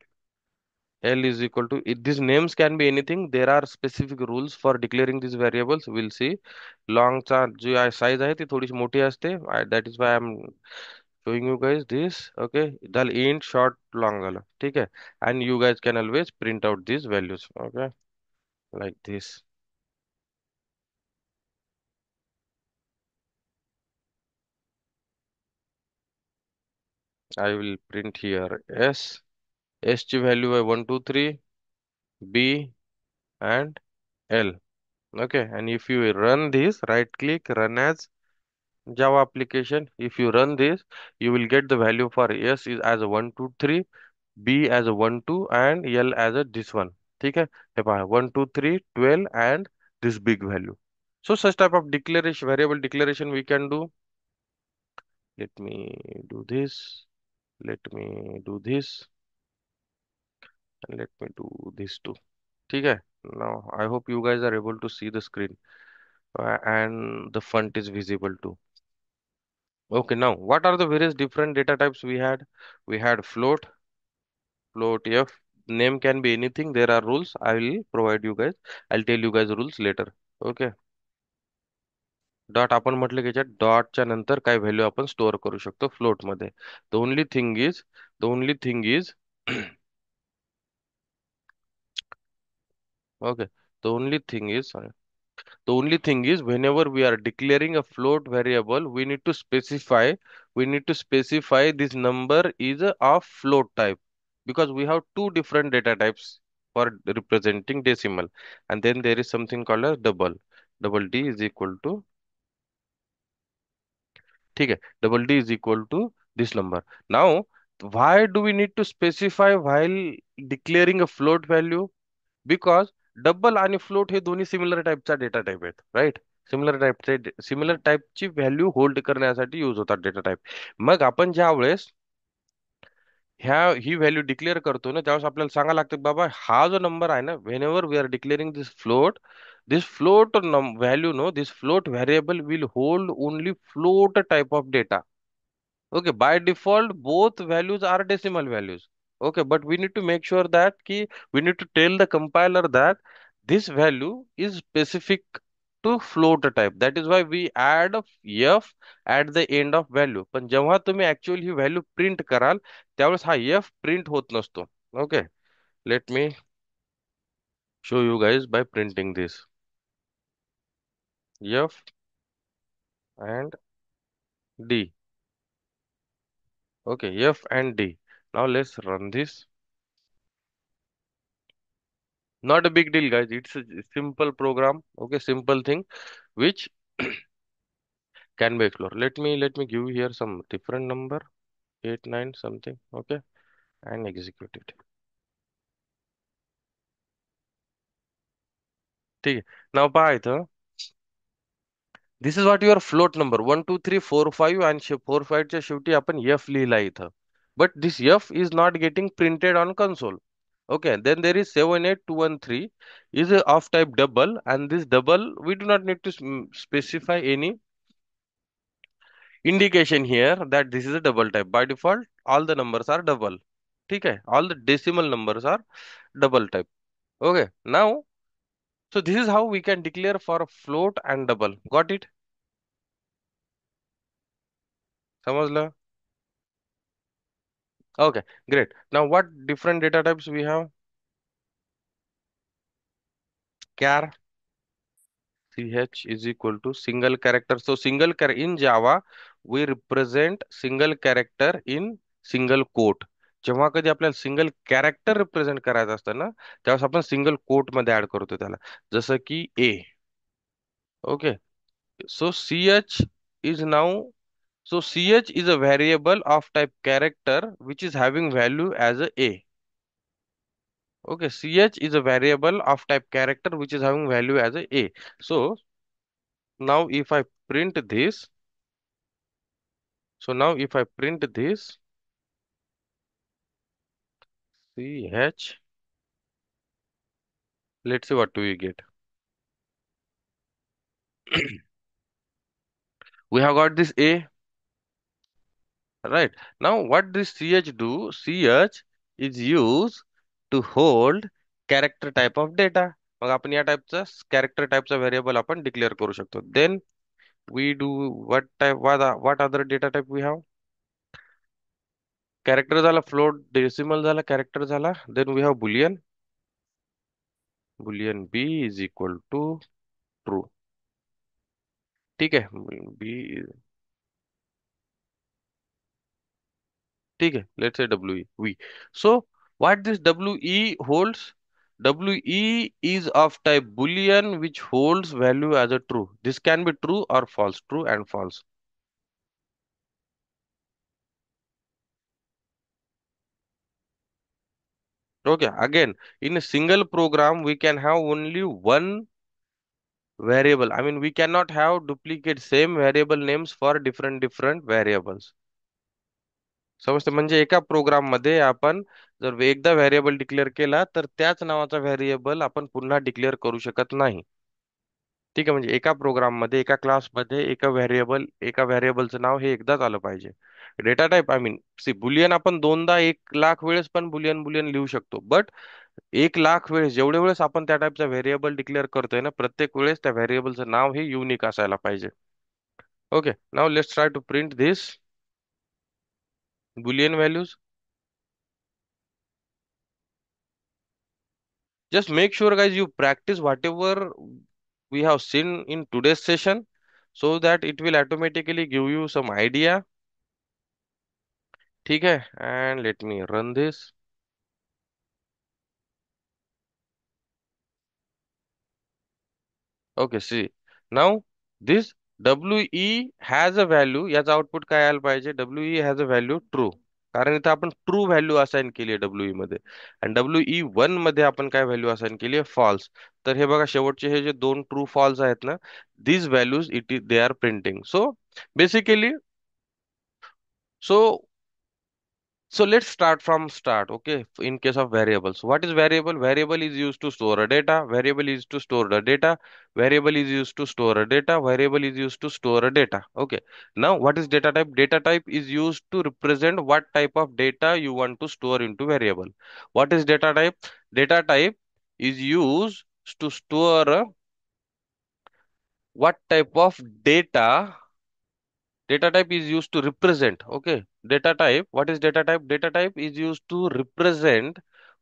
L is equal to it. These names can be anything. There are specific rules for declaring these variables. We'll see. Long चा जी size आहे ती थोडीशी मोठी असते. That is why I'm showing you guys this. Okay. झालं int short long झालं. ठीक आहे. And you guys can always print out these values. Okay. Like this. I will print here S. S ची value आहे 1 2 3, B and L. Okay. And if you run this, right click, run as Java application. If you run this, you will get the value for S is as a 1 2 3, B as a 1 2, and L as a this one. ठीक है. हे पहा 1 2 3 12 and this big value. So such type of declaration, variable declaration we can do. Let me do this. Let me do this. And let me do this too. Okay. Now I hope you guys are able to see the screen and the font is visible too. Okay. Now what are the various different data types we had? We had float, float F. Name can be anything. There are rules. I will provide you guys. I'll tell you guys rules later. Okay. Dot आपण म्हटलं की याच्यात डॉटच्या नंतर काय value आपण store करू शकतो float मध्ये. The only thing is the only thing is okay, the only thing is sorry, the only thing is whenever we are declaring a float variable we need to specify this number is of float type, because we have two different data types for representing decimal, and then there is something called as double d is equal to, ठीक है, double d is equal to this number. Now why do we need to specify while declaring a float value? Because double आणि float हे दोन्ही similar टाईपचा data type आहेत, right. Similar टाईपची value hold करण्यासाठी use होतात data type. मग आपण ज्या वेळेस ही value declare करतो ना, त्यावेळेस आपल्याला सांगायला लागतं बाबा हा जो नंबर आहे ना, whenever we are declaring this float value no this float variable will hold only float type of data. Okay, by default, both values are decimal values. Okay, but we need to make sure that we need to tell the compiler that this value is specific to float type. That is why we add a f at the end of value. पण जेव्हा तुम्ही actually ही value print कराल त्यावेळेस हा f print होत नसतो. Okay, let me show you guys by printing this f and d. Okay, f and d. Now let's run this. Not a big deal, guys. It's a simple program. Okay, simple thing which can be explored. Let me give you here some different number, 8 9 something. Okay, and execute it. ठीक आहे. Now पहा इथं, this is what your float number 1 2 3 4 5 and 4 5 च्या शेवटी आपण f लिहिला इथं. But this f is not getting printed on console. Okay, then there is 78213 is of type double, and this double we do not need to specify any indication here that this is a double type. By default all the numbers are double. Okay, all the decimal numbers are double type. Okay, now so this is how we can declare for a float and double. Got it? समजलं? Okay, great. Now what different data types we have? Char ch is equal to single character. So single character in Java we represent single character in single quote. जेव्हा कधी आपल्याला single character represent करायचं असतं ना, त्यावेळेस आपण single quote मध्ये add करतो त्याला. जसं की A. Okay, so ch is now, so ch is a variable of type character which is having value as a. Okay, ch is a variable of type character which is having value as a. So now if I print this, so now if I print this ch, let's see what do we get. We have got this a, right? Now what this ch do? Ch is used to hold character type of data. मग आपण या टाइपचा character टाइपचा variable आपण declare करू शकतो. Then we do what other data type we have? Character झाला, float decimal झाला, कॅरेक्टर झाला. Then we have boolean. Boolean b is equal to true. ठीक है, बी, ठीक है, let's say W V. So what this W E holds? W E is of type boolean which holds value as a true. This can be true or false, true and false. Okay, again, in a single program we can have only one variable. I mean, we cannot have duplicate same variable names for different variables. समजते म्हणजे एका programme मध्ये आपण जर एकदा variable declare केला तर त्याच नावाचा व्हेरिएबल आपण पुन्हा डिक्लेअर करू शकत नाही. ठीक आहे, म्हणजे एका प्रोग्राम मध्ये एका क्लासमध्ये एका व्हेरिएबलचं नाव हे एकदाच आलं पाहिजे. Data type I mean see boolean आपण दोनदा 1,00,000 वेळेस पण बुलियन बुलियन लिहू शकतो, बट 1,00,000 वेळेस जेवढे वेळेस आपण त्या टाईपचा व्हेरिएबल डिक्लेअर करतोय ना, प्रत्येक वेळेस त्या व्हेरिएबलचं नाव हे युनिक असायला पाहिजे. Okay, now let's try to print this boolean values. Just make sure, guys, you practice whatever we have seen in today's session so that it will automatically give you some idea. ठीक है, and let me run this. Okay, see. Now this WE has a value. याचा output काय आलं पाहिजे? WE has a value true. कारण इथे आपण true value assign केली आहे डब्ल्यूई मध्ये, आणि डब्ल्यूई वन मध्ये आपण काय व्हॅल्यू असाइन केली आहे? फॉल्स. तर हे बघा, शेवटचे हे जे दोन ट्रू फॉल्स आहेत ना, these values it is they are printing. So basically, so so let's start from start. Okay, in case of variables, what is variable? Variable is used to store a data. Variable is to store the data. Variable is used to store a data. Variable is used to store a data. Okay. Now, what is data type? Data type is used to represent what type of data you want to store into variable. What is data type? Data type is used to store what type of data. Data type is used to represent. Okay, data type, what is data type? Data type is used to represent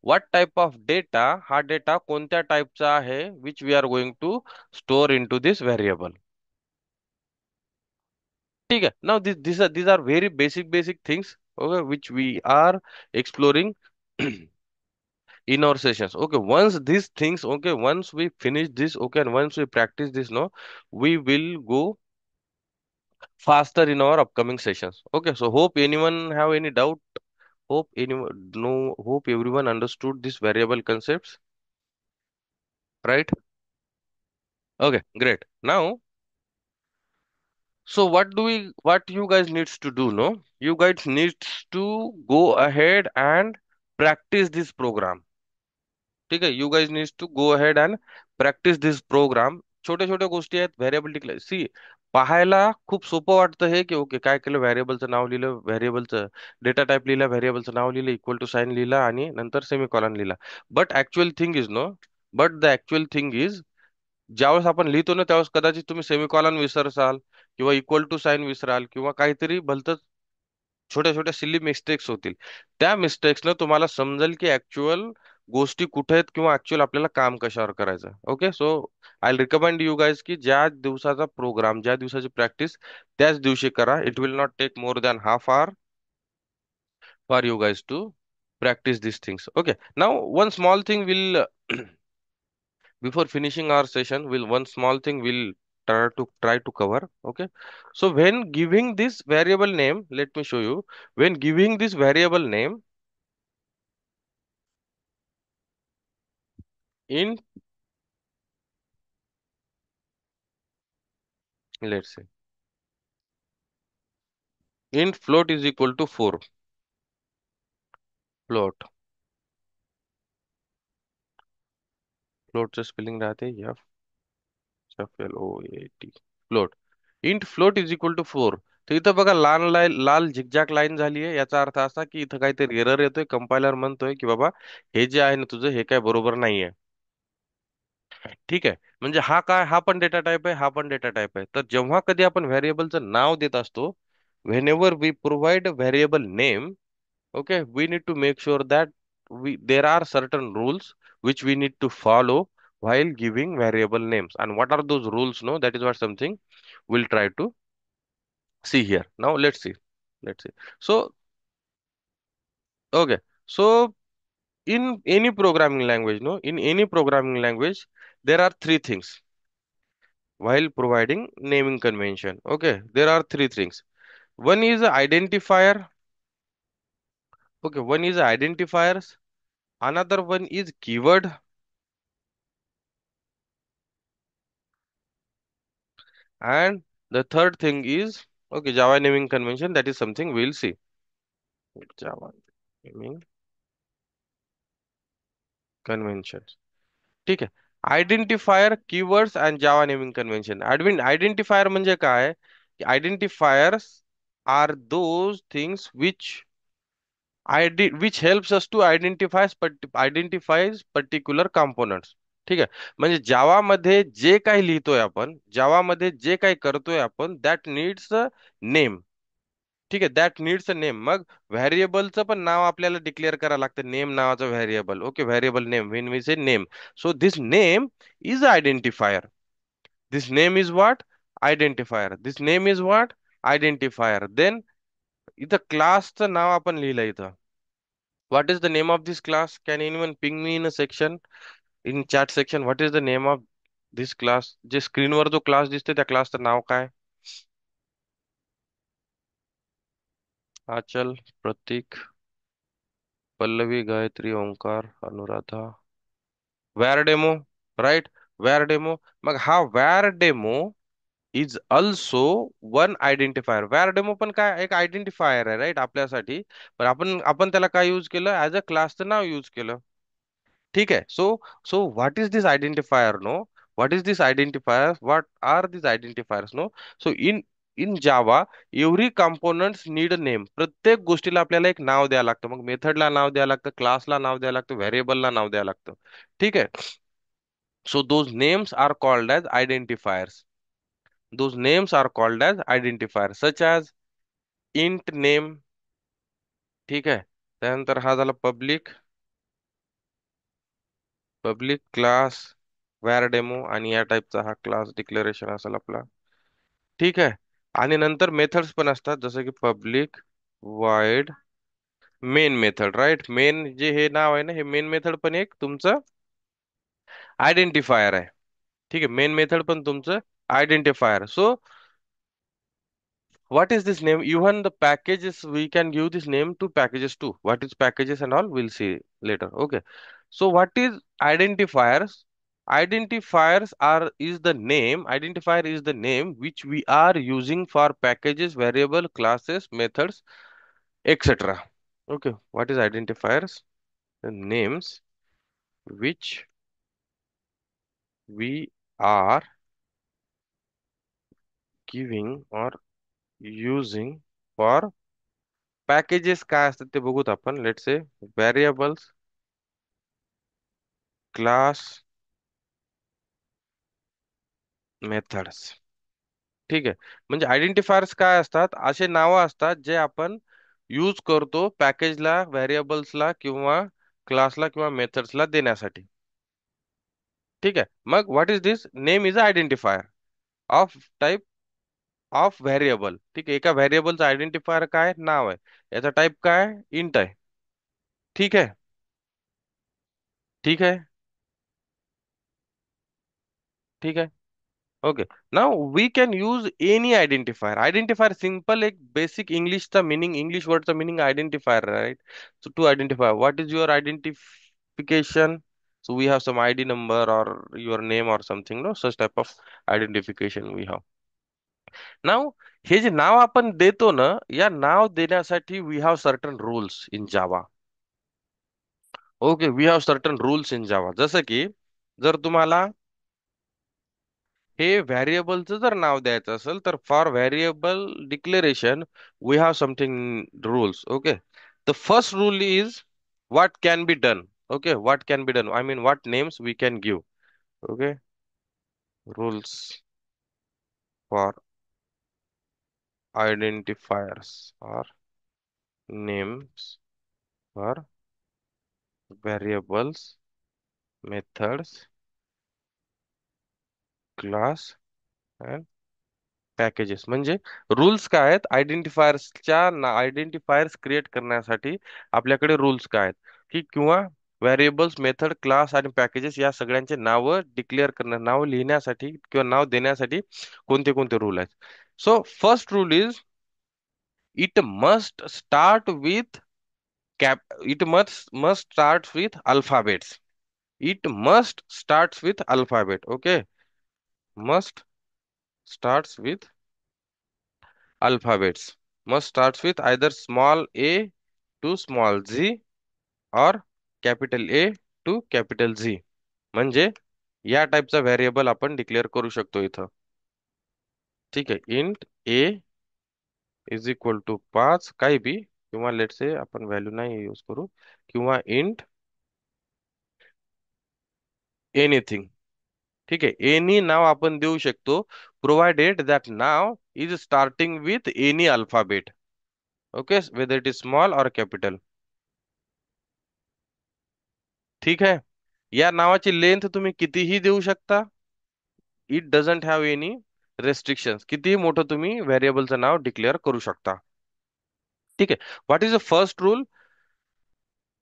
what type of data, हा data कोणत्या टाइपचा आहे, which we are going to store into this variable. ठीक है. Now these are very basic things, okay, which we are exploring in our sessions. Okay, once these things, okay, once we finish this, okay, and once we practice this, no, we will go faster in our upcoming sessions. Okay, so hope anyone have any doubt. Hope anyone no hope everyone understood this variable concepts, right? Okay, great. Now, so what you guys needs to do, no? You guys needs to go ahead and practice this program. ठीक आहे, you guys needs to go ahead and practice this program. छोट्या छोट्या गोष्टी आहेत, variable declare. सी, पाहायला खूप सोपं वाटतं हे, की ओके काय केलं, व्हेरिएबलचं नाव लिहिलं, व्हेरिएबलचं डेटा टाईप लिहिला, व्हेरिएबलचं नाव लिहिलं, इक्वल टू साइन लिहिला आणि नंतर सेमीकॉलन लिहिला. But actual thing is no, but the actual thing is, ज्यावेळेस आपण लिहितो ना त्यावेळेस कदाचित तुम्ही सेमीकॉलन विसरसाल किंवा इक्वल टू साइन विसराल किंवा काहीतरी भलतंच छोट्या छोट्या सिली मिस्टेक्स होतील. त्या मिस्टेक्सनं तुम्हाला समजेल की ऍक्च्युअल गोष्टी कुठे आहेत किंवा ऍक्च्युअल आपल्याला काम कशावर करायचं. Okay, so I recommend you guys की ज्या दिवसाचा प्रोग्राम, ज्या दिवसाची प्रॅक्टिस त्याच दिवशी करा. It will not take more than half hour for you guys to practice these things. Okay, now one small thing will before finishing our session, will one small thing will try to cover. Okay, so when giving this variable name, let me show you. When giving this variable name in, let's say, int float is equal to 4. Float, float spelling राहते FLOAT. Float. Int float is equal to 4. तर इथं बघा लाल zigzag line झाली आहे. याचा अर्थ असा की इथं काहीतरी एरर येतोय, कंपायलर म्हणतोय की बाबा हे जे आहे ना तुझं, हे काय बरोबर नाहीये. ठीक आहे, म्हणजे हा काय, हा पण डेटा टाईप आहे, हा पण डेटा टाईप आहे. तर जेव्हा कधी आपण व्हेरिएबलचं नाव देत असतो, whenever we provide a variable name, okay, we need to make sure that there are certain rules which we need to follow while giving variable names. And what are those rules? No, that is what something we'll try to see here. Now let's see. So okay, so in any programming language, no, in any programming language, there are three things while providing naming convention. Okay, there are three things. One is a identifier. Okay, one is identifiers. Another one is keyword. And the third thing is, okay, Java naming convention, that is something we'll see. Java naming conventions. ठीक आहे. Identifier keywords and Java naming convention. Identifier म्हणजे काय? Identifiers are those things which helps us to identifies particular components. ठीक आहे. म्हणजे जावा मध्ये जे काही लिहितोय आपण, जावा मध्ये जे काही करतोय आपण, दॅट नीड्स अ नेम. ठीक आहे, दॅट नीड्स अ नेम. मग व्हॅरिएबलचं पण नाव आपल्याला डिक्लेअर करावं लागतं, नेम नावाचं variable. Okay, variable name, when we say name, so this name is identifier. This name is what? Identifier. This name is what? Identifier. Then इथं क्लासचं नाव आपण लिहिलं इथं. What is the name of this class? Can anyone ping me in a section, in chat section? What is the name of this class? जे स्क्रीनवर जो class दिसते त्या क्लासचं नाव काय? Achal, Pratik, Pallavi, Gayatri, Omkar, Anuradha. Var demo, right? Var demo. मग हा var demo is also one identifier. Var demo पण काय, एक आयडेंटिफायर आहे, राईट, आपल्यासाठी. पण आपण आपण त्याला काय यूज केलं? ऍज अ क्लासचं नाव यूज केलं. ठीक आहे. So what is this identifier no? What is this identifier? What are this identifiers no? So in Java every components need a name. प्रत्येक गोष्टीला आपल्याला एक नाव द्यावं लागतं. मग मेथडला नाव द्यावं लागतं, क्लासला नाव द्यावं लागतं, व्हेरिएबलला नाव द्यावं लागतं. ठीक आहे. So those names are called as identifiers. Those names are called as identifier, such as int name. ठीक आहे. त्यानंतर हा झाला public, public class, var demo, आणि या टाईपचा हा क्लास डिक्लेरेशन असेल आपला. ठीक आहे. आणि नंतर मेथड्स पण असतात, जसं की public void main method, right? Main जे हे नाव आहे ना, हे मेन मेथड पण एक तुमचं आयडेंटिफायर आहे. ठीक आहे, मेन मेथड पण तुमचं identifier. So what is this name? Even the packages, we can give this name to packages too. What is packages and all, we'll see later. Okay. So what is identifiers? Identifiers are is the name. Identifier is the name which we are using for packages, variable, classes, methods, etc. Okay. What is identifiers? The names which we are giving or using for packages. काय असतात ते बघूत आपण. Let's say variables, class, methods. ठीक आहे. म्हणजे identifiers काय असतात? असे नावं असतात जे आपण यूज करतो पॅकेजला, व्हेरिएबल्सला किंवा क्लासला किंवा मेथड्सला देण्यासाठी. ठीक आहे. मग what is this? Name is identifier of type of variable. ठीक आहे. एका व्हेरिएबलचं आयडेंटिफायर काय? नाव आहे. याचा टाईप काय? इंट आहे. ठीक आहे. ठीक आहे. ठीक आहे. Okay. Now we can use any identifier. Identifier simple, एक बेसिक इंग्लिशचा मिनिंग, इंग्लिश वर्डचा meaning identifier, right? So to identify what is your identification. So we have some ID number or your name or something, no? Such type of identification we have. Now, हे जे नाव आपण देतो ना, या नाव देण्यासाठी we have certain rules in Java. Okay, we have certain rules in Java. जसं की जर तुम्हाला हे व्हॅरिएबलचं जर नाव द्यायचं असेल, तर for variable declaration we have something rules. Okay. The first rule is what can be done. Okay, what can be done, I mean what names we can give. Okay. Rules for identifiers or names for variables, methods, class and packages. म्हणजे रूल्स काय आहेत? आयडेंटिफायर्सच्या identifiers create करण्यासाठी आपल्याकडे rules काय आहेत, की किंवा व्हेरिएबल्स, मेथड, क्लास आणि पॅकेजेस या सगळ्यांचे नावं डिक्लेअर करणं, नाव लिहिण्यासाठी किंवा नाव देण्यासाठी कोणते कोणते रूल आहेत. So first rule is it must start with cap it must start with alphabets. It must start with alphabet. Okay. Must starts with alphabets. Must starts with either small a to small z or capital A to capital Z. म्हणजे या टाईपचा variable आपण declare करू शकतो इथं. ठीक आहे. Int A is equal to 5 काही B, किंवा लेट से आपण व्हॅल्यू नाही यूज करू, किंवा इंट एनिथिंग. ठीक आहे. एनी नाव आपण देऊ शकतो, provided that now is starting with any alphabet. Okay, whether it is small और कॅपिटल. ठीक आहे. या नावाची लेंथ तुम्ही कितीही देऊ शकता. It doesn't have any restrictions. कितीही मोठं तुम्ही व्हेरिएबलचं नाव डिक्लेअर करू शकता. ठीक आहे. What is the first rule?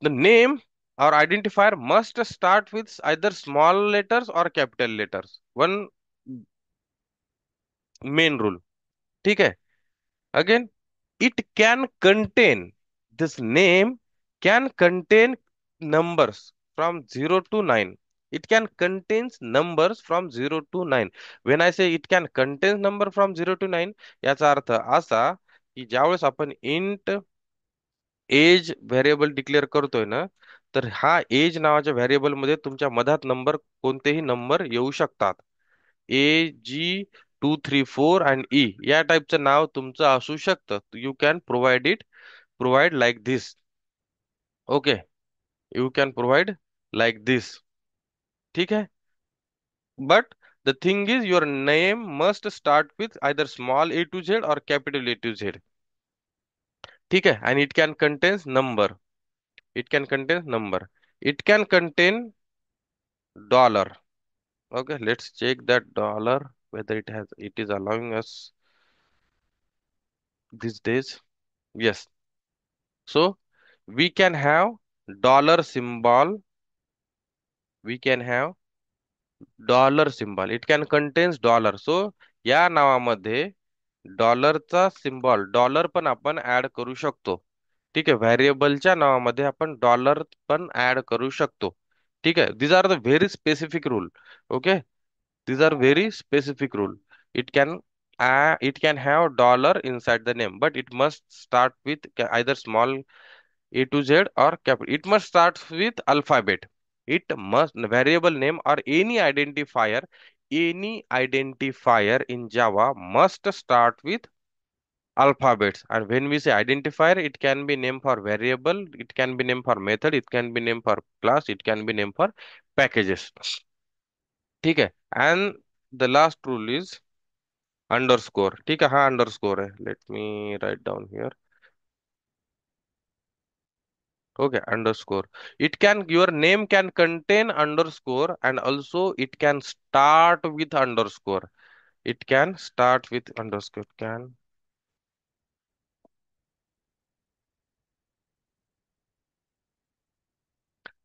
The name or identifier must start with either small letters or capital letters. One main rule. ठीक है. Again, it can contain, this name can contain numbers from 0 to 9. It can contains numbers from 0 to 9. When I say it can contain number from 0 to 9, याचा अर्थ असा की ज्यावेळेस आपण int as variable declare करतोय ना, तर हा एज नावाच्या व्हेरिएबल मध्ये तुमच्या मधात नंबर, कोणतेही नंबर येऊ शकतात. A G 2 3 4 अँड ई या टाईपचं नाव तुमचं असू शकतं. You can provide like this. Okay, you can provide like this. ठीक आहे. But the thing is your name must start with either small A to Z और कॅपिटल ए टू झेड. ठीक आहे. And it can contains number. It can contain number. It can contain dollar. Okay, let's check that dollar whether it is allowing us these days. Yes. So we can have dollar symbol. We can have dollar symbol. It can contains dollar. So या नावामध्ये डॉलरचा symbol, dollar पण आपण add करू शकतो. ठीक आहे. व्हेरिएबलच्या नावामध्ये आपण डॉलर पण ऍड करू शकतो. ठीक आहे. These are the very specific rule. Okay, these are very specific rule. It can have dollar inside the name, but it must start with either small a to z or capital. It must start with alphabet. It must variable name or any identifier in Java must start with alphabets. And when we say identifier, it can be name for variable, it can be name for method, it can be name for class, it can be name for packages. ठीक है. And the last rule is underscore. ठीक है. हाँ, underscore है. Let me write down here. Okay, underscore. It can, your name can contain underscore and also it can start with underscore. It can start with underscore. Can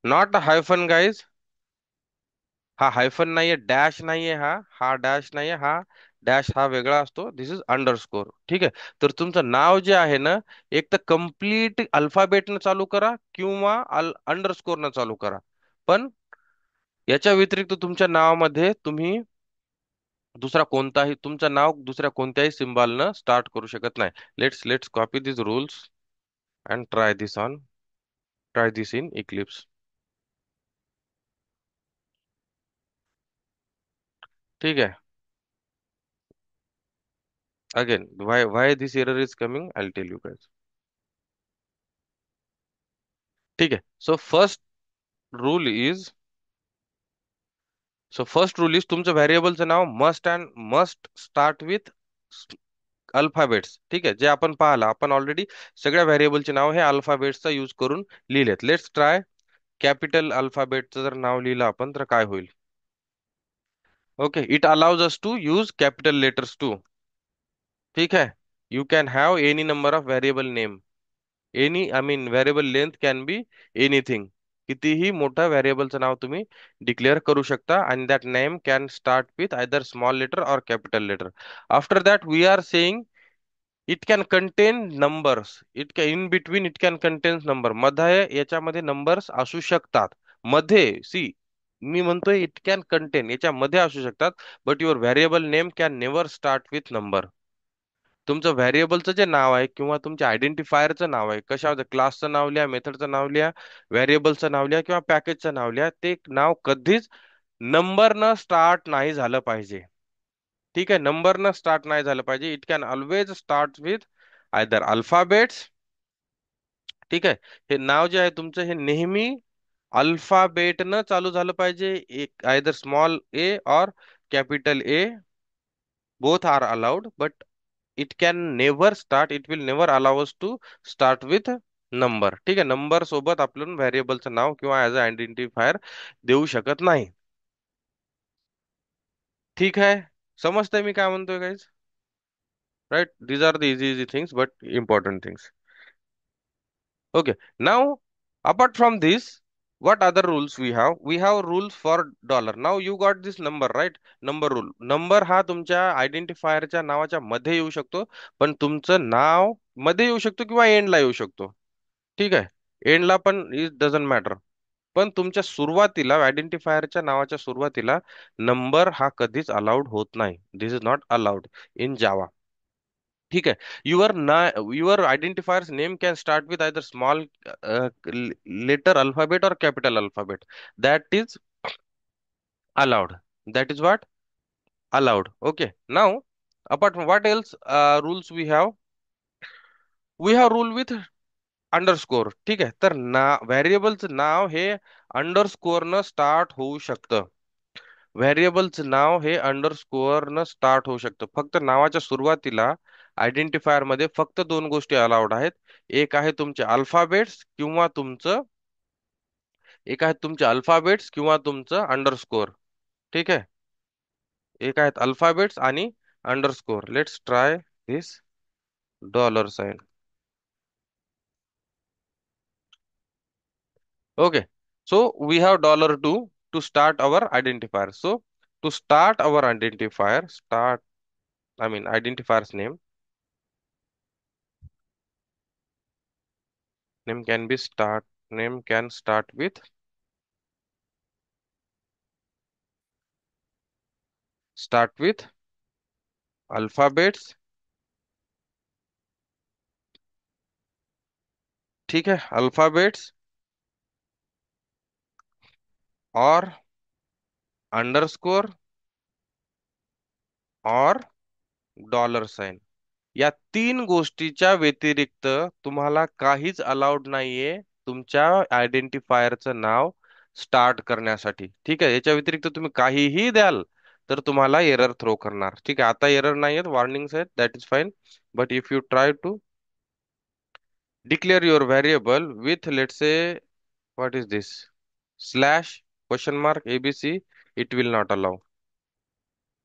not hyphen guys. हा hyphen नाहीये, dash नाहीये. हा हा dash नाहीये. Dash हा वेगळा असतो. This is underscore. ठीक आहे. तर तुमचं नाव जे आहे ना, एक तर कम्प्लीट अल्फाबेटनं चालू करा किंवा अंडरस्कोरनं चालू करा. पण याच्या व्यतिरिक्त तुमच्या नावामध्ये तुम्ही दुसरा कोणताही, तुमचं नाव दुसऱ्या कोणत्याही सिम्बॉलनं स्टार्ट करू शकत नाही. Let's copy this rules and try this in Eclipse. ठीक आहे. Again, why this error is coming, I'll tell you guys. ठीक आहे. सो फर्स्ट रूल इज तुमचं व्हेरिएबलचं नाव मस्ट स्टार्ट विथ अल्फाबेट्स. ठीक आहे. जे आपण पाहिलं, आपण ऑलरेडी सगळ्या व्हेरिएबलचे नाव हे अल्फाबेट्सचा यूज करून लिहिलेत. Let's try. कॅपिटल अल्फाबेटचं जर नाव लिहिलं आपण तर काय होईल? Okay, it allows us to use capital letters too. ठीक है. You can have any number of variable name. Any, I mean variable length can be anything. कितीही मोठं व्हेरिएबलचं नाव तुम्ही डिक्लेअर करू शकता. आणि that name can start with either small letter और capital letter. After that we are saying it can contain numbers. In between it can contain number. मध्ये याच्यामध्ये नंबर्स असू शकतात. मध्ये सी, मी म्हणतोय इट कॅन कंटेन, याच्यामध्ये असू शकतात, but your variable name can never start with number. तुमचं व्हेरिएबलचं जे नाव आहे किंवा तुमच्या आयडेंटिफायरचं नाव आहे, कशावर, क्लासचं नाव लिहा, मेथडचं नाव लिहा, व्हेरिएबलचं नाव लिहा किंवा पॅकेजचं नाव लिहा, ते नाव कधीच नंबर न स्टार्ट नाही झालं पाहिजे. ठीक आहे, नंबर न स्टार्ट नाही झालं पाहिजे. It can always start with either alphabets. ठीक आहे, हे नाव जे आहे तुमचं हे नेहमी अल्फाबेट न चालू झालं पाहिजे. एक आयदर स्मॉल ए और capital A, both are allowed, but it can never start, it will never allow us to start with number. ठीक आहे, नंबर सोबत आपण व्हेरिएबलचं नाव किंवा ऍज अ आयडेंटिफायर देऊ शकत नाही. ठीक आहे, समजतंय मी काय म्हणतोय guys? Right, these are the easy easy things but important things. Okay. Now, apart from this, what other rules we have? We have rules for dollar. Now you got this number, right? Number rule. Number हा तुमच्या आयडेंटिफायरच्या नावाच्या मध्ये येऊ शकतो, पण तुमचं नाव मध्ये येऊ शकतो किंवा एंडला येऊ शकतो. ठीक आहे, एंडला पण इट डझंट मॅटर. पण तुमच्या सुरुवातीला, आयडेंटिफायरच्या नावाच्या सुरुवातीला नंबर हा कधीच अलाउड होत नाही. This is not allowed in Java. ठीक आहे, your identifiers name can start with either small letter alphabet और capital alphabet. That is allowed. That is what? Allowed. Okay. Now, apart from what else rules we have rule with underscore. ठीक आहे, तर व्हेरिएबलचं नाव हे underscore न start होऊ शकतं. व्हेरिएबलचं नाव हे underscore न start होऊ शकतं. फक्त नावाच्या सुरुवातीला आयडेंटिफायर मध्ये फक्त दोन गोष्टी अलाउड आहेत. एक आहे तुमचे अल्फाबेट्स किंवा तुमचं एक आहे तुमचे अल्फाबेट्स किंवा तुमचं अंडरस्कोर. ठीक आहे, एक आहेत अल्फाबेट्स आणि underscore. Let's try this dollar sign. Okay, so we have dollar two to start our identifier. So to start our identifier, I mean identifier's name can be start, name can start with alphabets. ठीक है, alphabets और underscore और dollar sign. या तीन गोष्टीच्या व्यतिरिक्त तुम्हाला काहीच अलाउड नाहीये तुमच्या आयडेंटिफायरचं नाव स्टार्ट करण्यासाठी. ठीक आहे, याच्या व्यतिरिक्त तुम्ही काहीही द्याल तर तुम्हाला एरर थ्रो करणार. ठीक आहे, आता एरर नाही आहेत, वॉर्निंग्स आहेत, that is fine. But if you try to declare your variable with let say what is this slash question mark ABC, it will not allow.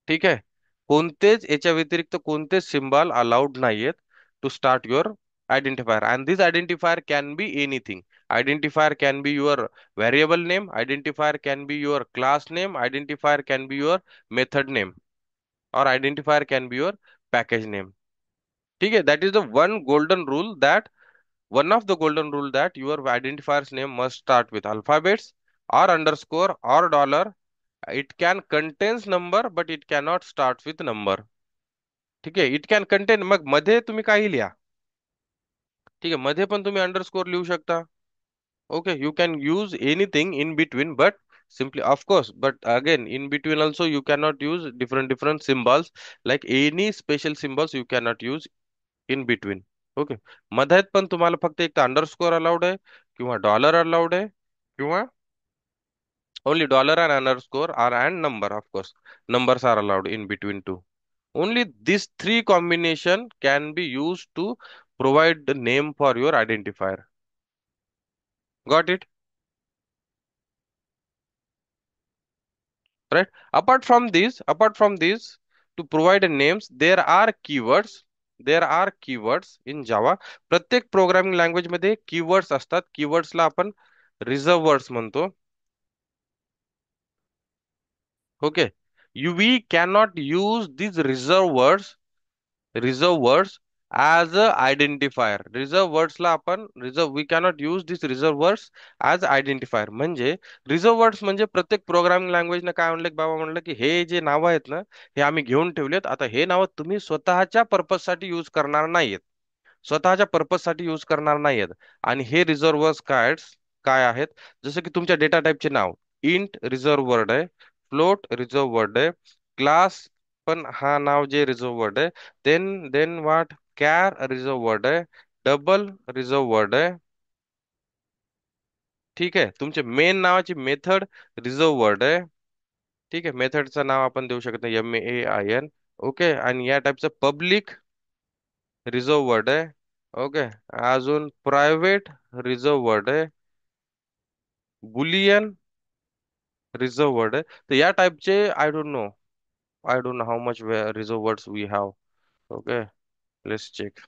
ठीक आहे, कोणतेच याच्या व्यतिरिक्त कोणतेच सिम्बॉल अलाउड नाहीयेत to start your identifier, and this identifier can be anything. Identifier can be your variable name, identifier can be your class name, identifier can be your method name, or identifier can be your package name. ठीक है, that is the one of the golden rule that your identifier's name must start with alphabets or underscore or dollar. It can contains number but it cannot start with number. ठीक आहे, it can contain, मग मध्ये तुम्ही काही लिहा. ठीक आहे, मध्ये पण तुम्ही अंडरस्कोर लिहू शकता. Okay, you can use anything in between, but simply of course, but again in between also you cannot use different symbols, like any special symbols you cannot use in between. Okay, मध्यात पण तुम्हाला फक्त एक तर underscore allowed आहे किंवा dollar allowed आहे किंवा only dollar and underscore are and number, of course numbers are allowed in between too. Only these three combination can be used to provide the name for your identifier. Got it? Right? Apart from this, to provide a names, there are keywords. There are keywords in Java. प्रत्येक programming language मध्ये keywords असतात. कीवर्ड्सला आपण reserve words म्हणतो. Okay. We cannot use these reserve words as a identifier. Reserve वर्ड्सला आपण reserve we cannot use this reserve words as identifier. म्हणजे reserve words म्हणजे प्रत्येक प्रोग्रामिंग लँग्वेजनं काय म्हणलं की बाबा म्हणलं की हे जे नावं आहेत ना, हे आम्ही घेऊन ठेवलेत. आता हे नावं तुम्ही स्वतःच्या पर्पजसाठी यूज करणार नाहीयेत, स्वतःच्या पर्पजसाठी यूज करणार नाहीयेत. आणि हे रिझर्व्ह वर्ड्स काय आहेत? जसं की तुमच्या डेटा टाईपचे नाव इंट रिझर्व्ह वर्ड आहे, फ्लोट रिझर्व्ह वर्ड आहे, क्लास पण हा नाव जे रिझर्व्ह वर्ड आहे. Then what? Char reserved word आहे, डबल रिझर्व्ह वर्ड आहे. ठीक आहे. तुमचे मेन नावाची मेथड रिझर्व्ह वर्ड आहे. ठीक आहे. मेथडचं नाव आपण देऊ शकत नाही, MAIN. ओके. आणि या टाईपचं पब्लिक रिझर्व्ह वर्ड आहे. ओके. अजून प्रायव्हेट रिझर्व्ह वर्ड आहे, बुलियन रिझर्व्ह वर्ड आहे. तर या टाईपचे I don't know how much reserved words we have. Okay, let's check.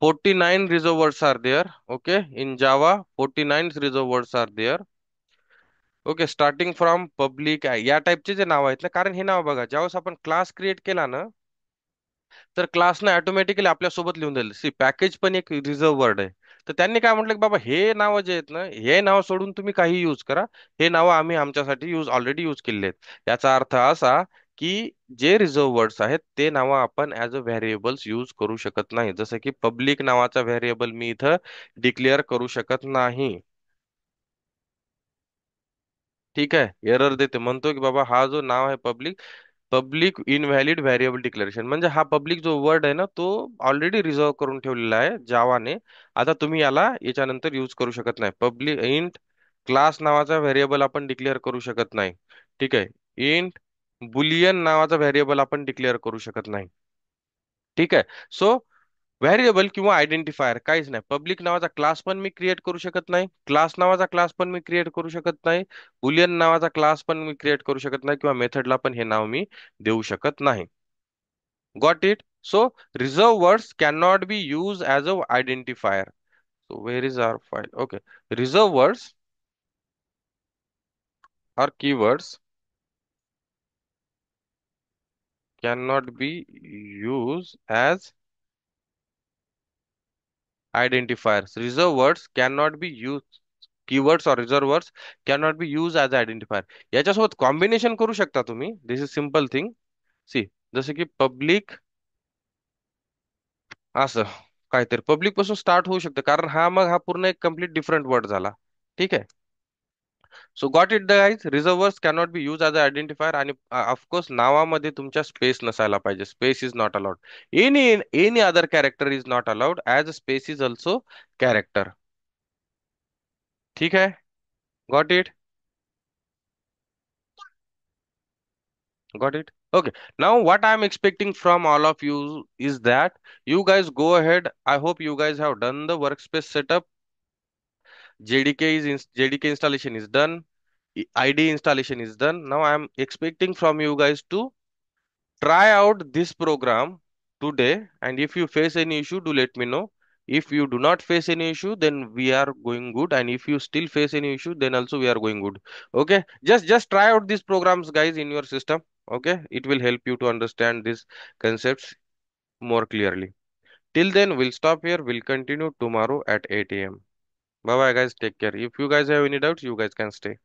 49 reserved words are there. Okay, in Java, 49 reserved words are there. Okay, starting from public आहे या टाईपचे जे नाव आहेत ना, कारण हे नाव बघा, ज्यावेळेस आपण क्लास क्रिएट केला ना, तर क्लासने ऑटोमॅटिकली आपल्या सोबत लिहून दिलं. सी पॅकेज पण एक रिझर्व्ह वर्ड आहे. तर त्यांनी काय म्हटलं की बाबा हे नाव जे आहेत ना, हे नाव सोडून तुम्ही काही यूज करा. हे नाव आम्ही आमच्यासाठी ऑलरेडी यूज केलेले आहेत. याचा अर्थ असा की जे रिझर्व्ह वर्ड्स आहेत ते नावं आपण ऍज अ व्हेरिएबल्स यूज करू शकत नाही. जसं की पब्लिक नावाचा व्हेरिएबल मी इथं डिक्लेअर करू शकत नाही. ठीक आहे. एरर देते, म्हणतो की बाबा हा जो नाव आहे public, public invalid variable declaration. म्हणजे हा पब्लिक जो वर्ड आहे ना, तो ऑलरेडी रिझर्व करून ठेवलेला आहे जावाने. आता तुम्ही याला याच्यानंतर यूज करू शकत नाही. पब्लिक इंट क्लास नावाचा व्हेरिएबल आपण डिक्लेअर करू शकत नाही. ठीक आहे. इंट बुलियन नावाचा व्हेरिएबल आपण डिक्लेअर करू शकत नाही. ठीक आहे. सो व्हेरिएबल किंवा आयडेंटिफायर काहीच नाही. पब्लिक नावाचा क्लास पण मी क्रिएट करू शकत नाही, क्लास नावाचा क्लास पण मी क्रिएट करू शकत नाही, बुलियन नावाचा क्लास पण मी क्रिएट करू शकत नाही, किंवा मेथडला पण हे नाव मी देऊ शकत नाही. Got it? So reserved words can not be use as a identifier. So where is our file? Okay. Reserved words are keywords cannot be used as identifiers. Reserve words cannot be used, keywords or reserve words cannot be used as identifier. याच्यासोबत combination करू शकता तुम्ही. This is simple thing. See, जसे की public, असं काहीतरी public पासून start होऊ शकतं, कारण हा मग हा पूर्ण एक कम्प्लीट डिफरंट वर्ड झाला. ठीक आहे. So got it guys. Reserve words cannot be use as a identifier. आणि ऑफकोर्स नावामध्ये तुमच्या स्पेस नसायला पाहिजे. Space is not allowed. Any any other character is not allowed, as a space is also character. ठीक आहे. Got it? Got it? Okay. Now, what I'm expecting from all of you is that you guys go ahead. I hope you guys have done the workspace setup. JDK installation is done. ID installation is done. Now, I'm expecting from you guys to try out this program today. And if you face any issue, do let me know. If you do not face any issue, then we are going good. And if you still face any issue, then also we are going good. Okay. Just try out these programs, guys, in your system. Okay. It will help you to understand these concepts more clearly. Till then, we'll stop here. We'll continue tomorrow at 8 a.m. Bye bye, guys. Take care. If you guys have any doubts, you guys can stay.